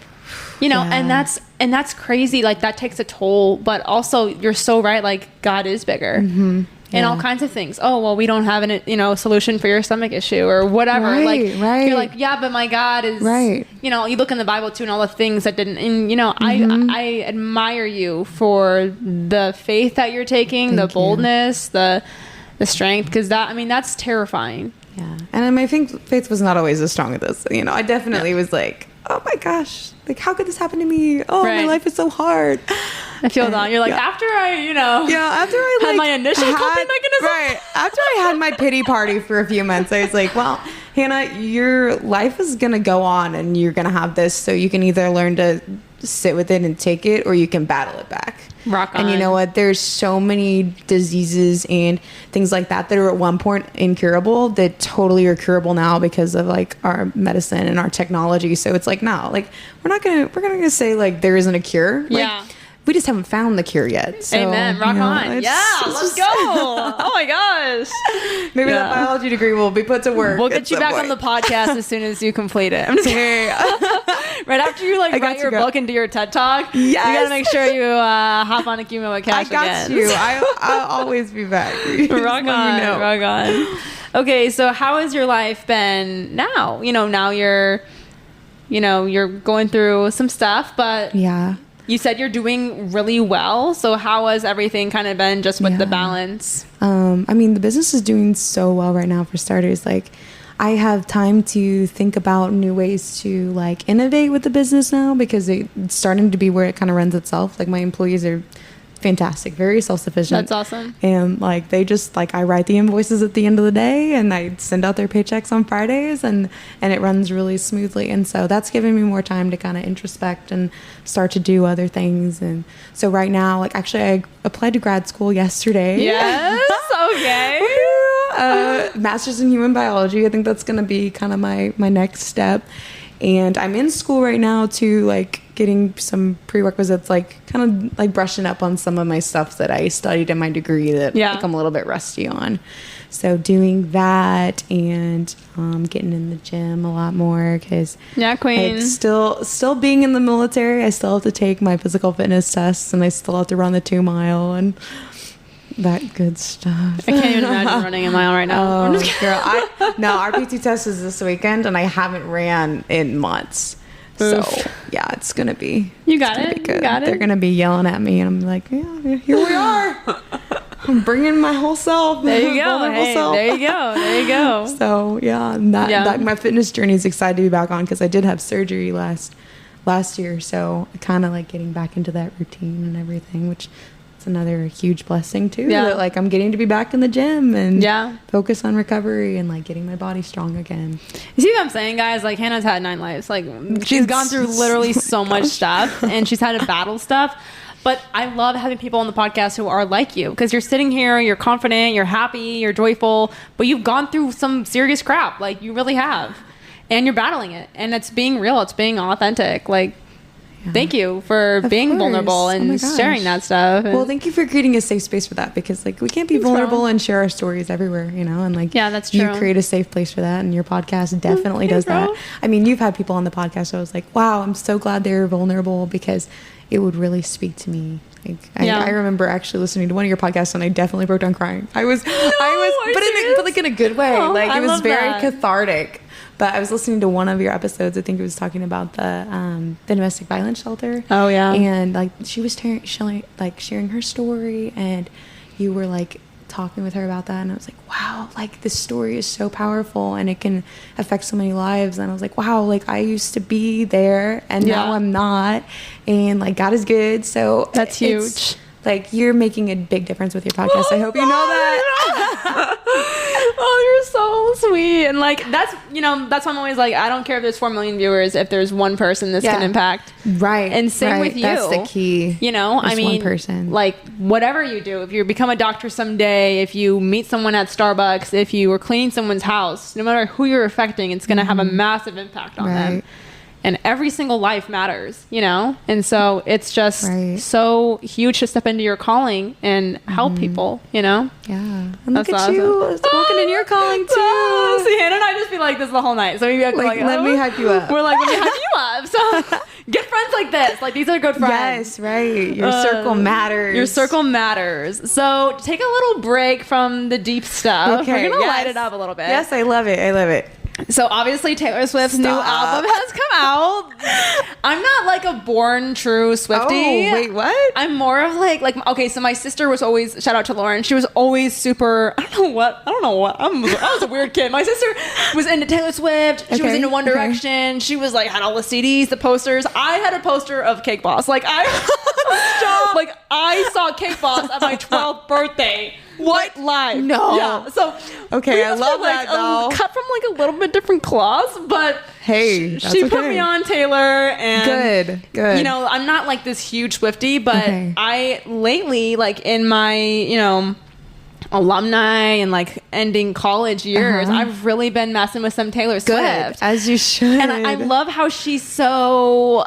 and that's crazy. Like that takes a toll, but also you're so right. Like God is bigger and all kinds of things. Oh, well, we don't have a solution for your stomach issue or whatever. Right. You're like, yeah, but my God is right. You look in the Bible too, and all the things that didn't, and I admire you for the faith that you're taking, the boldness, the strength, because that's terrifying. Yeah. And my faith was not always as strong as this. I definitely was like, oh my gosh, like how could this happen to me? Oh, my life is so hard. I feel that. You're like, after I had my initial coping mechanism. Right. After I had my pity party for a few months, I was like, well, Hannah, your life is going to go on, and you're going to have this. So you can either learn to sit with it and take it, or you can battle it back. Rock on. And you know what? There's so many diseases and things like that are at one point incurable that totally are curable now because of like our medicine and our technology. So it's like, no, like we're not gonna say like there isn't a cure. Like, we just haven't found the cure yet. So, amen. Rock on. Let's go. Oh my gosh. Maybe that biology degree will be put to work. We'll get you back on the podcast as soon as you complete it. I'm just kidding. Right after you like write your book and do your TED Talk, yes. you gotta make sure you hop on a Cumin with Cash again. I got you. I'll always be back. Rock on. Okay, so how has your life been now? Now you're going through some stuff, but yeah. You said you're doing really well. So how has everything kind of been just with the balance? The business is doing so well right now for starters. Like, I have time to think about new ways to like innovate with the business now because it's starting to be where it kind of runs itself. Like, my employees are fantastic, very self-sufficient. That's awesome. And like, they just like, I write the invoices at the end of the day and I send out their paychecks on Fridays and it runs really smoothly. And so that's giving me more time to kind of introspect and start to do other things. And so right now, like, actually I applied to grad school yesterday. Yes. Okay. Master's in human biology. I think that's going to be kind of my next step. And I'm in school right now to like getting some prerequisites, like kind of like brushing up on some of my stuff that I studied in my degree that like, I'm a little bit rusty on. So doing that and getting in the gym a lot more because queen. Like, still being in the military, I still have to take my physical fitness tests and I still have to run the 2 mile and that good stuff. I can't even imagine running a mile right now. Oh, girl, our PT test is this weekend, and I haven't ran in months. Oof. So yeah, it's gonna be. You got it. Good. You got it. They're gonna be yelling at me, and I'm like, yeah, here we are. I'm bringing my whole self. There you go. There you go. So yeah, that my fitness journey is excited to be back on because I did have surgery last year, so kind of like getting back into that routine and everything, which. Another huge blessing too. That, like, I'm getting to be back in the gym and focus on recovery and like getting my body strong again. You see what I'm saying, guys? Like, Hannah's had 9 lives. Like, she's gone through literally so much stuff and she's had to battle stuff. But I love having people on the podcast who are like you because you're sitting here, you're confident, you're happy, you're joyful, but you've gone through some serious crap. Like, you really have. And you're battling it. And it's being real. It's being authentic. Like, thank you for being vulnerable and sharing that stuff. Well, thank you for creating a safe space for that because like we can't be vulnerable and share our stories everywhere, and like that's true. You create a safe place for that and your podcast definitely does that. I mean, you've had people on the podcast so I was like, wow, I'm so glad they're vulnerable because it would really speak to me. Like, I remember actually listening to one of your podcasts and I definitely broke down crying. I was but in a good way. Like, it was very cathartic. But I was listening to one of your episodes. I think it was talking about the domestic violence shelter. Oh yeah. And like she was sharing her story, and you were like talking with her about that, and I was like, wow, like this story is so powerful, and it can affect so many lives. And I was like, wow, like I used to be there, and now I'm not, and like God is good. So that's huge. Like, you're making a big difference with your podcast. I hope you know that. Oh, you're so sweet. And like, that's why I'm always like, I don't care if there's 4 million viewers, if there's one person this can impact. Right. And same with you. That's the key. I mean, one person. Like, whatever you do, if you become a doctor someday, if you meet someone at Starbucks, if you are cleaning someone's house, no matter who you're affecting, it's going to have a massive impact on them. And every single life matters, And so it's just so huge to step into your calling and help people, Yeah. And that's look at awesome. you walking in your calling too. See, Hannah and I just be like this the whole night. So we have to let me hype you up. We're like, let me hype you up. So get friends like this. Like, these are good friends. Yes, right. Your circle matters. Your circle matters. So take a little break from the deep stuff. Okay, we're going to light it up a little bit. Yes, I love it. So obviously Taylor Swift's new album has come out. I'm not like a born true Swiftie. Oh, wait, what? I'm more of like okay, so my sister was always, shout out to Lauren, she was always super, I don't know what. I was a weird kid. My sister was into Taylor Swift. She was into One Direction. She was like, had all the CDs, the posters. I had a poster of Cake Boss. Like, I saw Cake Boss at my 12th birthday. What? Live. No. Yeah. So okay, I love that though. Cut from like a little bit different cloths, but hey, she put me on Taylor, and good. I'm not like this huge Swiftie, but I lately, like in my alumni and like ending college years, I've really been messing with some Taylor Swift, as you should. And I love how she's so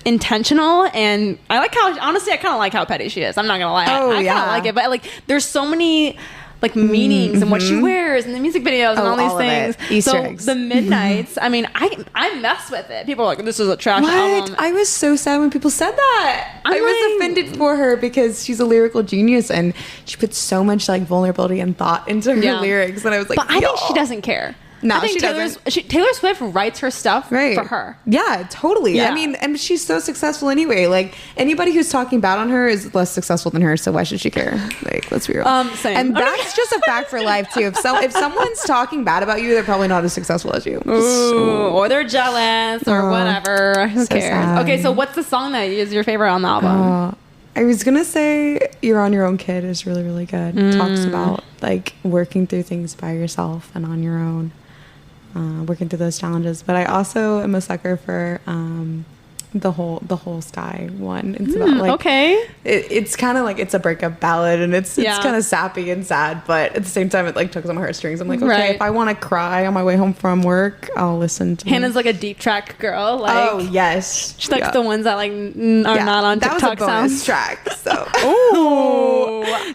intentional, and I like how, honestly, I kind of like how petty she is. I'm not gonna lie. I kind of like it, but like there's so many like meanings and what she wears and the music videos and all these things. Easter so eggs. the Midnights, I mean, I mess with it. People are like, this is a trash What? album. I was so sad when people said that. I was offended for her because she's a lyrical genius and she puts so much like vulnerability and thought into her lyrics, and I was like, but I think she doesn't care. No, I think she doesn't. Taylor Swift writes her stuff for her. Yeah, totally. Yeah. I mean, and she's so successful anyway. Like, anybody who's talking bad on her is less successful than her, so why should she care? Like, let's be real. Same. And that's just a fact for life too. If someone's talking bad about you, they're probably not as successful as you. Or they're jealous or whatever. Who so cares? sad. Okay, so what's the song that is your favorite on the album? I was gonna say "You're on Your Own, Kid" is really, really good. It talks about like working through things by yourself and on your own. Working through those challenges, but I also am a sucker for the whole sky one. It's about like it's kind of like it's a breakup ballad, and it's kind of sappy and sad, but at the same time it like tugs on my heartstrings. I'm like, okay, if I want to cry on my way home from work, I'll listen to Hannah's like a deep track girl. Like, oh yes, she's like the ones that like are not on TikTok. That was a bonus track. So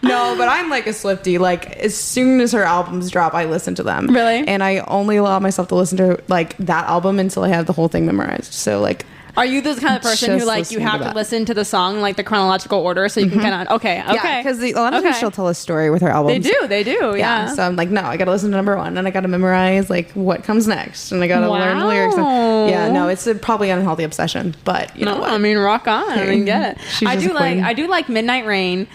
no, but I'm like a Swiftie. Like as soon as her albums drop, I listen to them. Really? And I only allow myself to listen to like that album until I have the whole thing memorized. So like, are you the kind of person who like you have to listen to the song like the chronological order so you can kind of yeah, because a lot of times she'll tell a story with her albums. They do yeah. So I'm like, no, I gotta listen to number one, and I gotta memorize like what comes next, and I gotta learn the lyrics. Yeah, no, it's a probably unhealthy obsession, but you know what? I mean, rock on. I mean, get it. I do like Midnight Rain.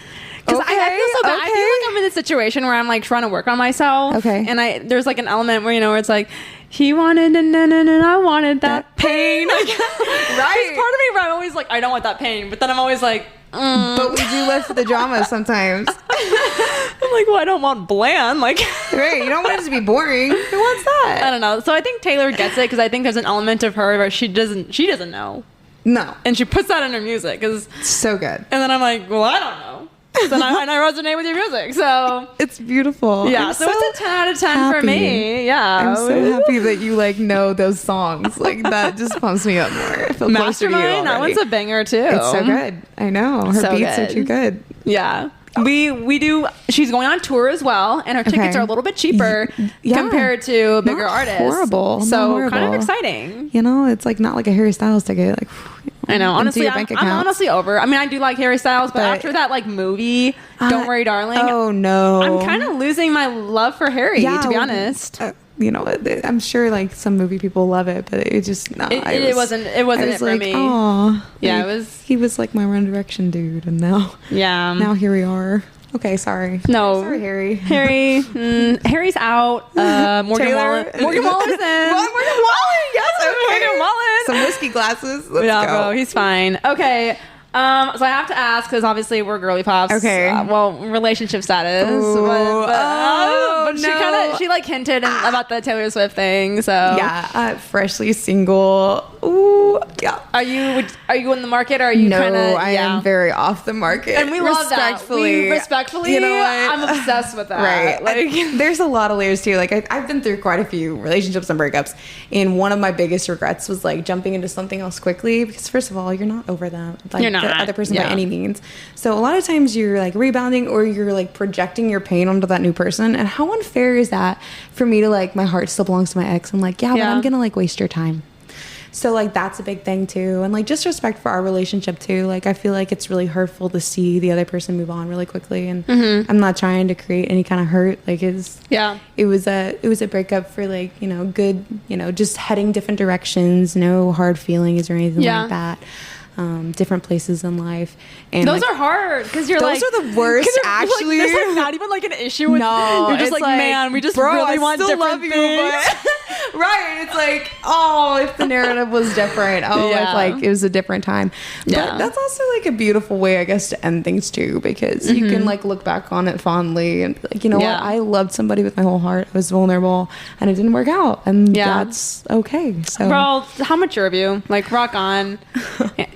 Because I feel so bad. I feel like I'm in a situation where I'm like trying to work on myself. Okay. And there's like an element where, where it's like, he wanted and I wanted that pain. Right. There's part of me where I'm always like, I don't want that pain. But then I'm always like, But we do live for the drama sometimes. I'm like, well, I don't want bland. Like, right. You don't want it to be boring. Who wants that? I don't know. So I think Taylor gets it because I think there's an element of her where she doesn't know. No. And she puts that in her music. So good. And then I'm like, well, I don't know. So and I resonate with your music, so it's beautiful. Yeah, so it's a 10 out of 10 for me. Yeah, I'm so happy that you like know those songs. Like that just pumps me up more. I feel closer to you already. That one's a banger too. It's so good. I know her beats are too good. Yeah. We do. She's going on tour as well, and her tickets are a little bit cheaper compared to bigger artists. So kind of exciting. It's like not like a Harry Styles ticket. Like I know. Honestly, I'm honestly over. I mean, I do like Harry Styles, but after that like movie, Don't Worry, Darling. Oh no, I'm kind of losing my love for Harry. To be honest. I'm sure like some movie people love it, but it just it wasn't it for me. Oh, yeah, he was like my One Direction dude, and now here we are. Okay, sorry. No, sorry, Harry. Harry's out. Morgan Wallen is in. Morgan Wallen, yes, okay. Morgan Wallen. Some whiskey glasses. Let's go. Bro, he's fine. Okay. So I have to ask because obviously we're girly pops. Okay. Relationship status. But she like hinted about the Taylor Swift thing. So yeah, freshly single. Ooh, yeah. Are you in the market? Or are you kind of? I am very off the market. And we love that. Respectfully, I'm obsessed with that. Right. Like, there's a lot of layers too. Like I've been through quite a few relationships and breakups, and one of my biggest regrets was like jumping into something else quickly because first of all, you're not over them. Like, you're not the other person by any means. So a lot of times you're like rebounding or you're like projecting your pain onto that new person. And how unfair is that for me to like my heart still belongs to my ex? I'm like, but I'm gonna like waste your time. So like that's a big thing too, and like just respect for our relationship too. Like I feel like it's really hurtful to see the other person move on really quickly, and I'm not trying to create any kind of hurt. Like it was a breakup for like good just heading different directions, no hard feelings or anything like that. Different places in life, and those are hard because those are the worst. Actually, there's like not even like an issue with. No, you're just like, man, we just really want different things. Right? It's like, if the narrative was different, if like it was a different time. But that's also like a beautiful way, I guess, to end things too, because you can like look back on it fondly and be like, what, I loved somebody with my whole heart. I was vulnerable, and it didn't work out, and that's okay. So, bro, how mature of you? Like, rock on.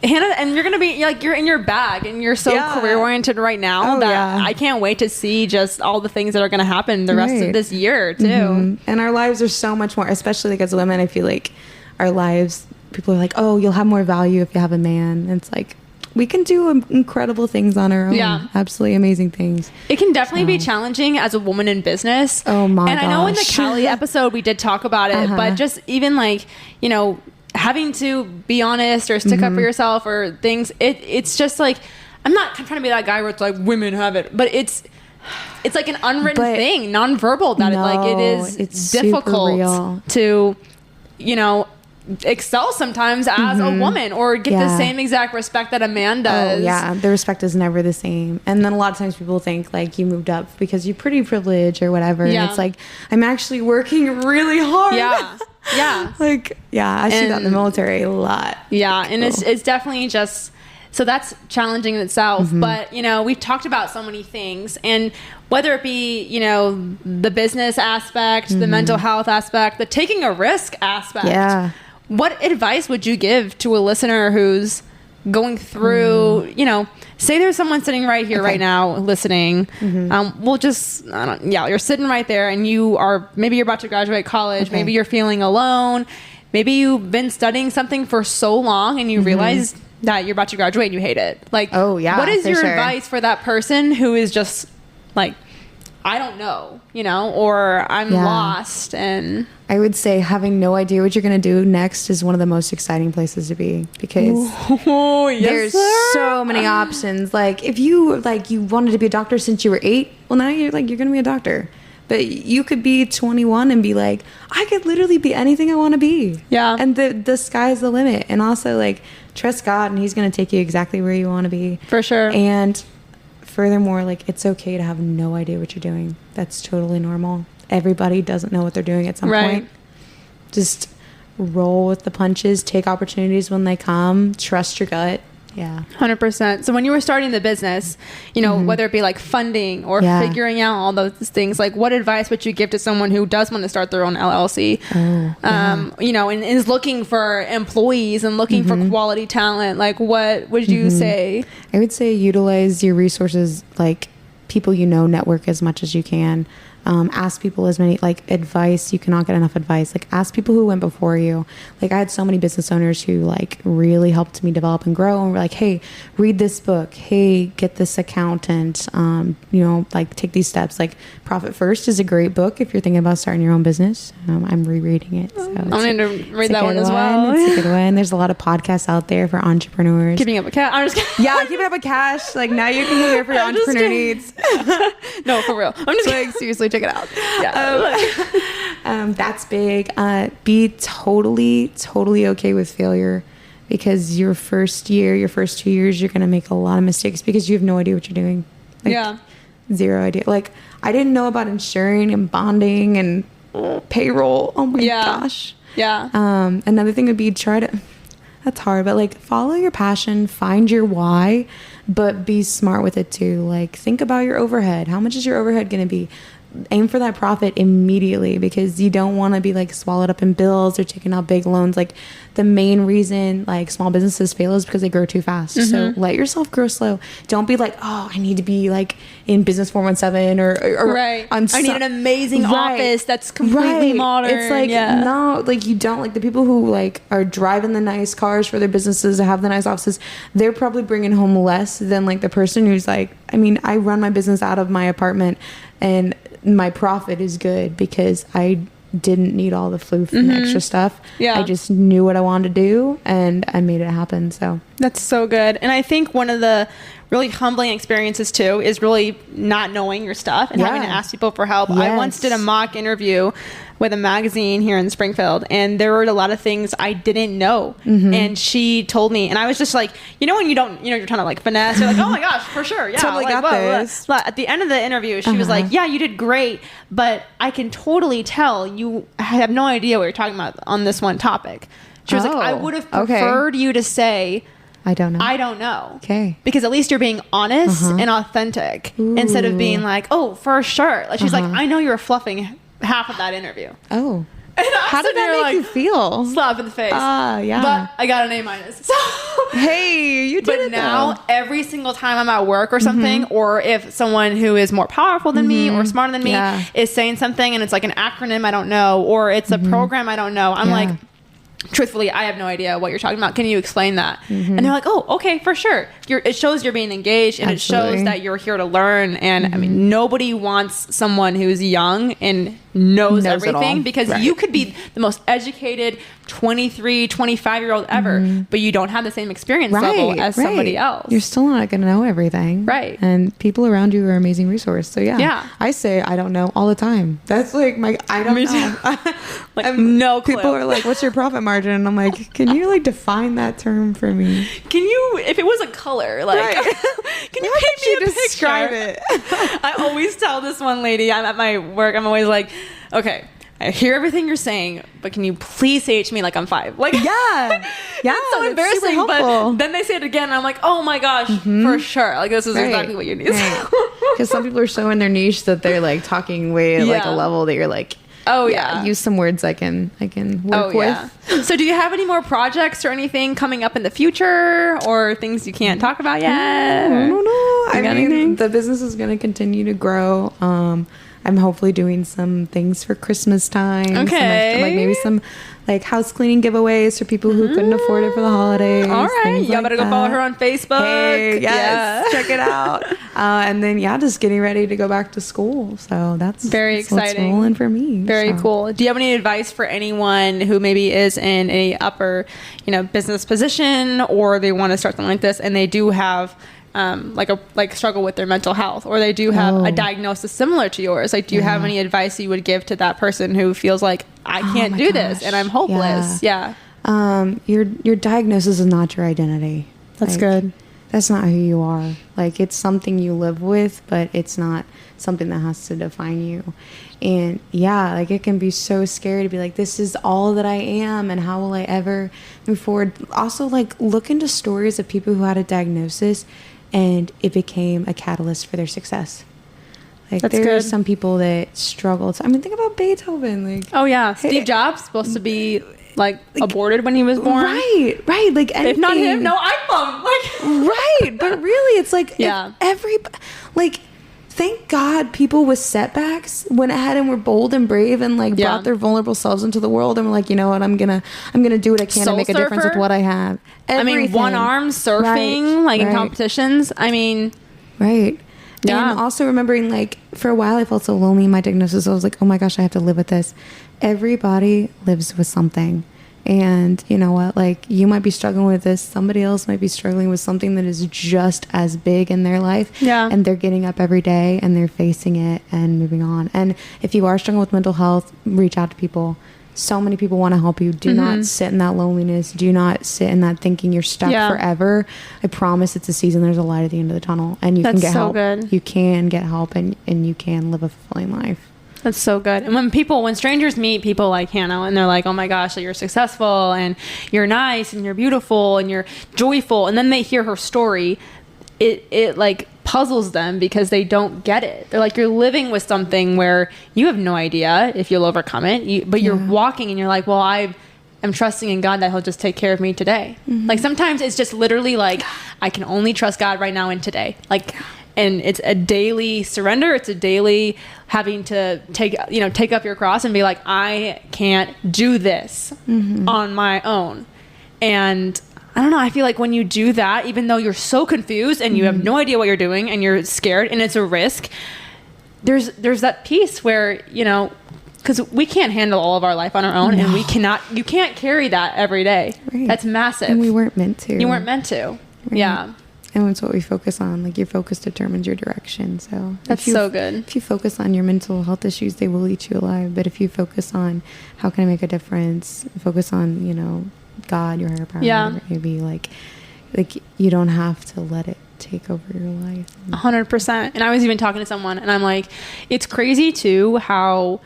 Hannah, and you're gonna be like, you're in your bag and you're so career oriented right now that I can't wait to see just all the things that are gonna happen the rest of this year too. And our lives are so much more, especially like as women. I feel like our lives, people are like, oh, you'll have more value if you have a man. And it's like, we can do incredible things on our own. Yeah. Absolutely amazing things. It can definitely be challenging as a woman in business. Oh my And I know in the gosh. Kelly episode we did talk about it, but just even like, you know, having to be honest or stick up for yourself or things, it's just like, I'm not trying to be that guy where it's like women have it, but it's like an unwritten thing, nonverbal, that it's difficult to, you know, excel sometimes as a woman or get the same exact respect that a man does. Oh, yeah. The respect is never the same. And then a lot of times people think like you moved up because you're pretty privileged or whatever. Yeah. And it's like, I'm actually working really hard. Yeah. Yeah. Like, yeah, I see that in the military a lot. Yeah. And it's definitely just, so that's challenging in itself. But, you know, we've talked about so many things, and whether it be, you know, the business aspect, the mental health aspect, the taking a risk aspect. Yeah. What advice would you give to a listener who's going through, you know, say there's someone sitting right here right now listening. We'll just, you're sitting right there and maybe you're about to graduate college. Maybe you're feeling alone. Maybe you've been studying something for so long and you realize that you're about to graduate and you hate it. Like, what is your advice for that person who is just like, I don't know, you know, or I'm lost? And I would say having no idea what you're going to do next is one of the most exciting places to be, because there's so many options. Like if you wanted to be a doctor since you were 8, well, now you're going to be a doctor. But you could be 21 and be like, I could literally be anything I want to be. Yeah. And the sky's the limit. And also like trust God and he's going to take you exactly where you want to be. For sure. And furthermore, like it's okay to have no idea what you're doing. That's totally normal. Everybody doesn't know what they're doing at some point. Just roll with the punches, take opportunities when they come, trust your gut. Yeah. 100%. So when you were starting the business, you know, whether it be like funding or figuring out all those things, like what advice would you give to someone who does want to start their own LLC, you know, and is looking for employees and looking for quality talent? Like what would you say? I would say utilize your resources, like people, you know, network as much as you can. Ask people as many, like advice. You cannot get enough advice. Like ask people who went before you. Like I had so many business owners who like really helped me develop and grow and were like, hey, read this book. Hey, get this accountant. You know, like take these steps. Like Profit First is a great book if you're thinking about starting your own business. I'm rereading it. So I need to read that one as well. It's a good one. There's a lot of podcasts out there for entrepreneurs. Keeping Up with Cash. I'm just kidding. Yeah, Keeping Up with Cash. Like now you can hear for your entrepreneur needs. No, for real. I'm just like seriously. Check it out. Yeah. That's big. Be totally okay with failure, because your first year, your first 2 years, you're going to make a lot of mistakes because you have no idea what you're doing. Like, zero idea. Like I didn't know about insuring and bonding and payroll. Oh my gosh. Yeah. Another thing would be that's hard, but like follow your passion, find your why, but be smart with it too. Like think about your overhead. How much is your overhead going to be? Aim for that profit immediately, because you don't want to be like swallowed up in bills or taking out big loans. Like the main reason like small businesses fail is because they grow too fast. So let yourself grow slow. Don't be like, oh, I need to be like in business 417 or right. I need an amazing office that's completely modern. It's like no, like you don't. Like the people who like are driving the nice cars for their businesses, to have the nice offices, they're probably bringing home less than like the person who's like, I mean, I run my business out of my apartment and my profit is good because I didn't need all the floof and extra stuff. I just knew what I wanted to do and I made it happen. So that's so good. And I think one of the really humbling experiences too is really not knowing your stuff and having to ask people for help. I once did a mock interview with a magazine here in Springfield, and there were a lot of things I didn't know. And she told me, and I was just like, you know, when you don't, you know, you're trying to like finesse, you're like, oh my gosh, for sure. Yeah. Totally like, got this. At the end of the interview, she was like, yeah, you did great, but I can totally tell you have no idea what you're talking about on this one topic. She was like, I would have preferred you to say, I don't know. I don't know. Okay. Because at least you're being honest and authentic instead of being like, oh, for sure. Like she's like, I know you were fluffing half of that interview. Oh. How did that make you feel? Slap in the face. Yeah. But I got an A-. So hey, you did but it now though. Every single time I'm at work or something, or if someone who is more powerful than me or smarter than me is saying something and it's like an acronym I don't know, or it's a program I don't know, I'm like, truthfully, I have no idea what you're talking about. Can you explain that? And they're like, oh, okay, for sure. It shows you're being engaged, and Absolutely. it shows that you're here to learn. And I mean, nobody wants someone who's young and knows it all. everything, because Right. you could be the most educated 23, 25-year-old ever, but you don't have the same experience level as somebody else. You're still not going to know everything. Right. And people around you are an amazing resource. So Yeah. I say I don't know all the time. That's like I don't Me know. too. Like, no clue. People are like, what's your profit margin? And I'm like, can you like define that term for me? Can you, if it was a color, like, Right. can you Why paint don't me you a describe picture? it? I always tell this one lady, I'm at my work, I'm always like, okay, I hear everything you're saying, but can you please say it to me like I'm 5? Like, Yeah. Yeah. it's so that's embarrassing, super but helpful. then they say it again, and I'm like, oh my gosh, for sure. Like, this is Right. exactly what you need. Because some people are so in their niche that they're like talking way at like Yeah. a level that you're like, Oh, yeah. use some words I can work with. So do you have any more projects or anything coming up in the future, or things you can't talk about yet? I don't know. You I got mean, anything? the business is going to continue to grow. I'm hopefully doing some things for Christmas time. some Okay. like maybe some like house cleaning giveaways for people who couldn't afford it for the holidays. All right. things Y'all like better go follow that. her on Facebook. Hey, yes, Yeah. check it out. And then just getting ready to go back to school. So that's Very that's what's exciting. rolling for me. Very so. cool. Do you have any advice for anyone who maybe is in a upper, business position, or they want to start something like this, and they do have like struggle with their mental health, or they do have a diagnosis similar to yours? Like, do you have any advice you would give to that person who feels like, I can't my do this gosh. and I'm hopeless? Yeah. Your diagnosis is not your identity. That's Like, good. That's not who you are. Like, it's something you live with, but it's not something that has to define you. And like, it can be so scary to be like, this is all that I am, and how will I ever move forward? Also, like, look into stories of people who had a diagnosis and it became a catalyst for their success. Like, That's there are good. some people that struggled. I mean, think about Beethoven. Like, Oh yeah. Steve Jobs supposed to be like aborted when he was born. right. Like, If not him, anything. no iPhone. Like, Right, but really it's like, Yeah. thank God people with setbacks went ahead and were bold and brave and like Yeah. brought their vulnerable selves into the world and were like, you know what, I'm gonna do what I can to Soul make a difference with surfer? what I have. I mean, Everything. one arm surfing, like in right. competitions. I mean, Right. Yeah. And also remembering, like, for a while I felt so lonely in my diagnosis. I was like, oh my gosh, I have to live with this. Everybody lives with something. And you know what? Like, you might be struggling with this. Somebody else might be struggling with something that is just as big in their life. Yeah. And they're getting up every day and they're facing it and moving on. And if you are struggling with mental health, reach out to people. So many people want to help you. Do not sit in that loneliness. Do not sit in that thinking you're stuck Yeah. forever. I promise it's a season. There's a light at the end of the tunnel, and you can That's get so help. good. You can get help, and you can live a fulfilling life. that's so good. And when strangers meet people like Hannah, and they're like, oh my gosh, like, you're successful and you're nice and you're beautiful and you're joyful, and then they hear her story, it like puzzles them because they don't get it. They're like, you're living with something where you have no idea if you'll overcome it, but you're walking and you're like, well, I'm trusting in God that he'll just take care of me today. Like, sometimes it's just literally like, I can only trust God right now and today. Like, and it's a daily surrender. It's a daily having to take up your cross and be like, I can't do this on my own. And I don't know, I feel like when you do that, even though you're so confused and you have no idea what you're doing and you're scared and it's a risk, there's that piece where, because we can't handle all of our life on our own, and you can't carry that every day. Right. That's massive. And we weren't meant to. You weren't meant to. Right. Yeah. And it's what we focus on. Like, your focus determines your direction. So That's so good. If you focus on your mental health issues, they will eat you alive. But if you focus on how can I make a difference, focus on, God, your higher power, Yeah. maybe like you don't have to let it take over your life. 100%. And I was even talking to someone, and I'm like, it's crazy too how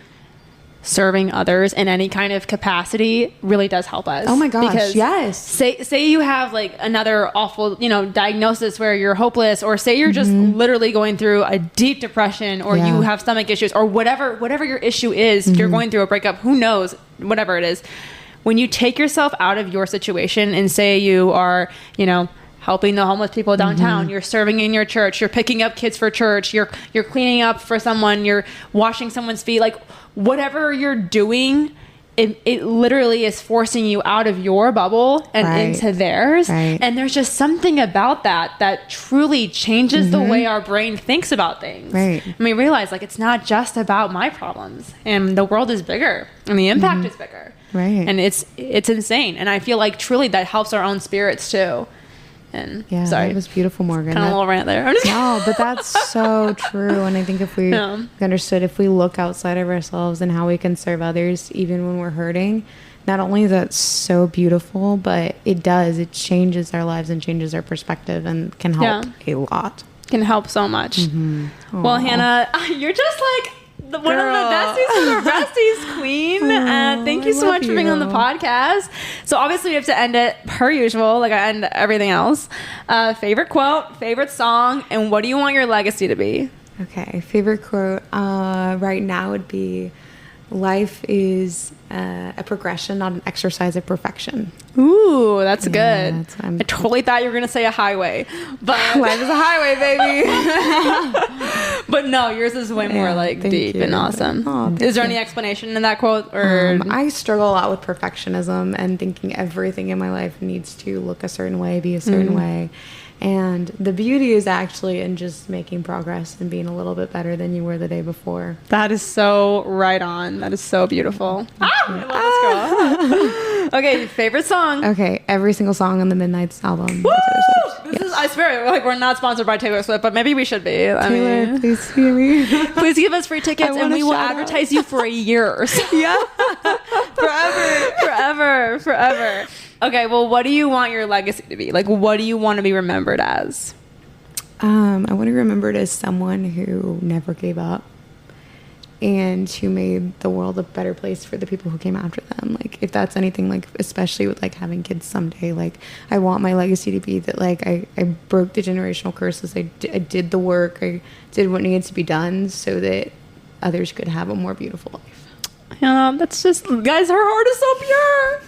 serving others in any kind of capacity really does help us. Oh my gosh, because yes. Say you have like another awful, diagnosis where you're hopeless, or say you're just literally going through a deep depression, or you have stomach issues, or whatever your issue is, if you're going through a breakup, who knows, whatever it is. When you take yourself out of your situation and say you are, helping the homeless people downtown, you're serving in your church, you're picking up kids for church, you're cleaning up for someone, you're washing someone's feet, like whatever you're doing, it literally is forcing you out of your bubble and into theirs. And there's just something about that truly changes the way our brain thinks about things. And we realize like it's not just about my problems, and the world is bigger and the impact is bigger. And it's insane. And I feel like truly that helps our own spirits too. And sorry, it was beautiful, Morgan. Kind of a little rant there. No, but that's so true. And I think if we understood, if we look outside of ourselves and how we can serve others, even when we're hurting, not only is that so beautiful, but it changes our lives and changes our perspective and can help a lot. Can help so much. Well, Hannah, you're just like one of the besties of the besties, queen. Thank you so much for being on the podcast. So obviously we have to end it per usual, like I end everything else. Favorite quote, favorite song, and what do you want your legacy to be? Okay, favorite quote right now would be, life is a progression, not an exercise of perfection. Ooh, that's good. I totally thought you were going to say a highway. But life is a highway, baby. But no, yours is way more like deep and awesome. Is there any explanation in that quote? Or I struggle a lot with perfectionism and thinking everything in my life needs to look a certain way, be a certain way. And the beauty is actually in just making progress and being a little bit better than you were the day before. That is so right on. That is so beautiful. I love this girl. Okay, favorite song? Okay, every single song on the Midnight's album. Woo! This is, I swear, like we're not sponsored by Taylor Swift, but maybe we should be. Taylor, please hear me. Please give us free tickets and we will advertise you for years. Forever. Okay, well, what do you want your legacy to be? Like, what do you want to be remembered as? I want to be remembered as someone who never gave up and who made the world a better place for the people who came after them. Like, if that's anything, like, especially with, like, having kids someday, like, I want my legacy to be that, like, I broke the generational curses. I did the work. I did what needed to be done so that others could have a more beautiful life. That's just, guys, her heart is so pure.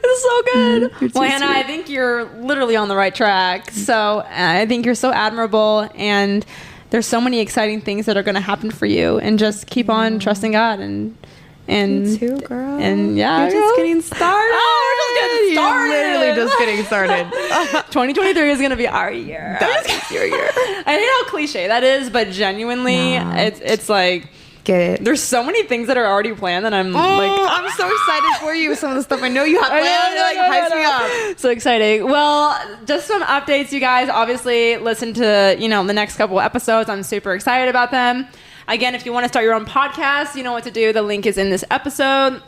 It's so good. Well, Hannah, I think you're literally on the right track. So I think you're so admirable, and there's so many exciting things that are going to happen for you, and just keep on trusting God and me too, girl. And you're just getting started. Oh, we're just getting started. You're literally just getting started. 2023 is going to be our year. That's your year. I hate how cliche that is, but genuinely, it's like, get it. There's so many things that are already planned that I'm I'm so excited for you with some of the stuff I know you have planned. Hypes me up. So exciting. Well, just some updates, you guys. Obviously, listen to, the next couple episodes. I'm super excited about them. Again, if you want to start your own podcast, you know what to do. The link is in this episode.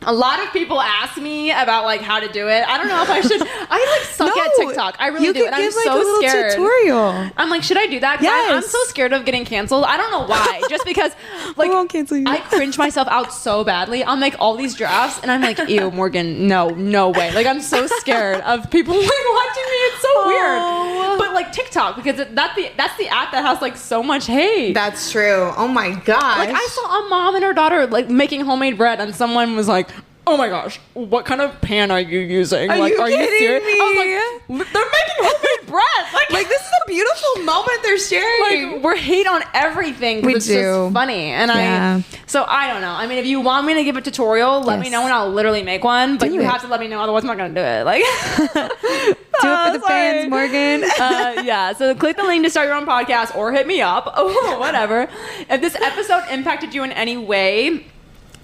A lot of people ask me about like how to do it. I don't know if I should. I like suck at TikTok. I really do. And I'm so scared. Tutorial. I'm like, should I do that? Yes. I'm so scared of getting canceled. I don't know why. Just because like we won't cancel you. I cringe myself out so badly. I'll make all these drafts and I'm like, ew, Morgan, no way. Like I'm so scared of people like watching me. It's so weird. But like TikTok, because that's the app that has like so much hate. That's true. Oh my gosh. Like I saw a mom and her daughter like making homemade bread, and someone was like, oh my gosh, what kind of pan are you using? Are you serious? Me? I was like, they're making homemade bread. Like this is a beautiful moment they're sharing. Like we're hate on everything. It's just funny. And so I don't know. I mean, if you want me to give a tutorial, let me know and I'll literally make one. But you have to let me know, otherwise I'm not gonna do it. Like do it for the fans, Morgan. So click the link to start your own podcast or hit me up. Whatever. If this episode impacted you in any way,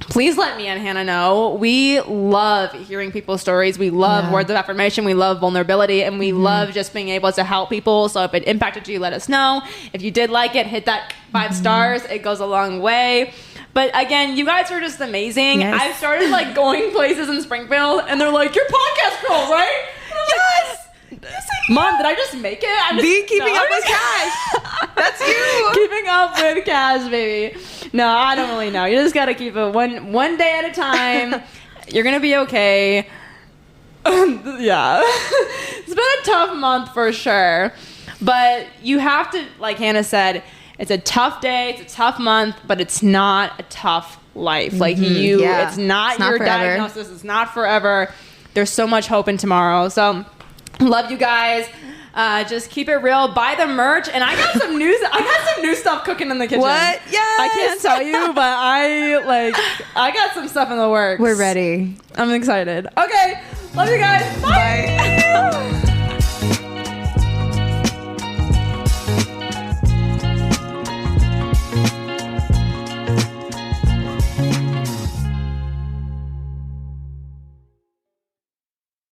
please let me and Hannah know. We love hearing people's stories. We love words of affirmation. We love vulnerability. And we love just being able to help people. So if it impacted you, let us know. If you did like it, hit that 5 stars. It goes a long way. But again, you guys are just amazing. Yes. I've started like going places in Springfield and they're like, you're podcast girl, right? Yes! Mom, did I just make it? Keeping up with Cash. That's you. Keeping up with Cash, baby. No, I don't really know. You just gotta keep it one day at a time. You're gonna be okay. It's been a tough month for sure. But you have to, like Hannah said, it's a tough day, it's a tough month, but it's not a tough life. Like it's not your diagnosis, it's not forever. There's so much hope in tomorrow. So love you guys. Just keep it real. Buy the merch, and I got some new stuff cooking in the kitchen. What? Yes. I can't tell you, but I got some stuff in the works. We're ready. I'm excited. Okay. Love you guys. Bye. Bye.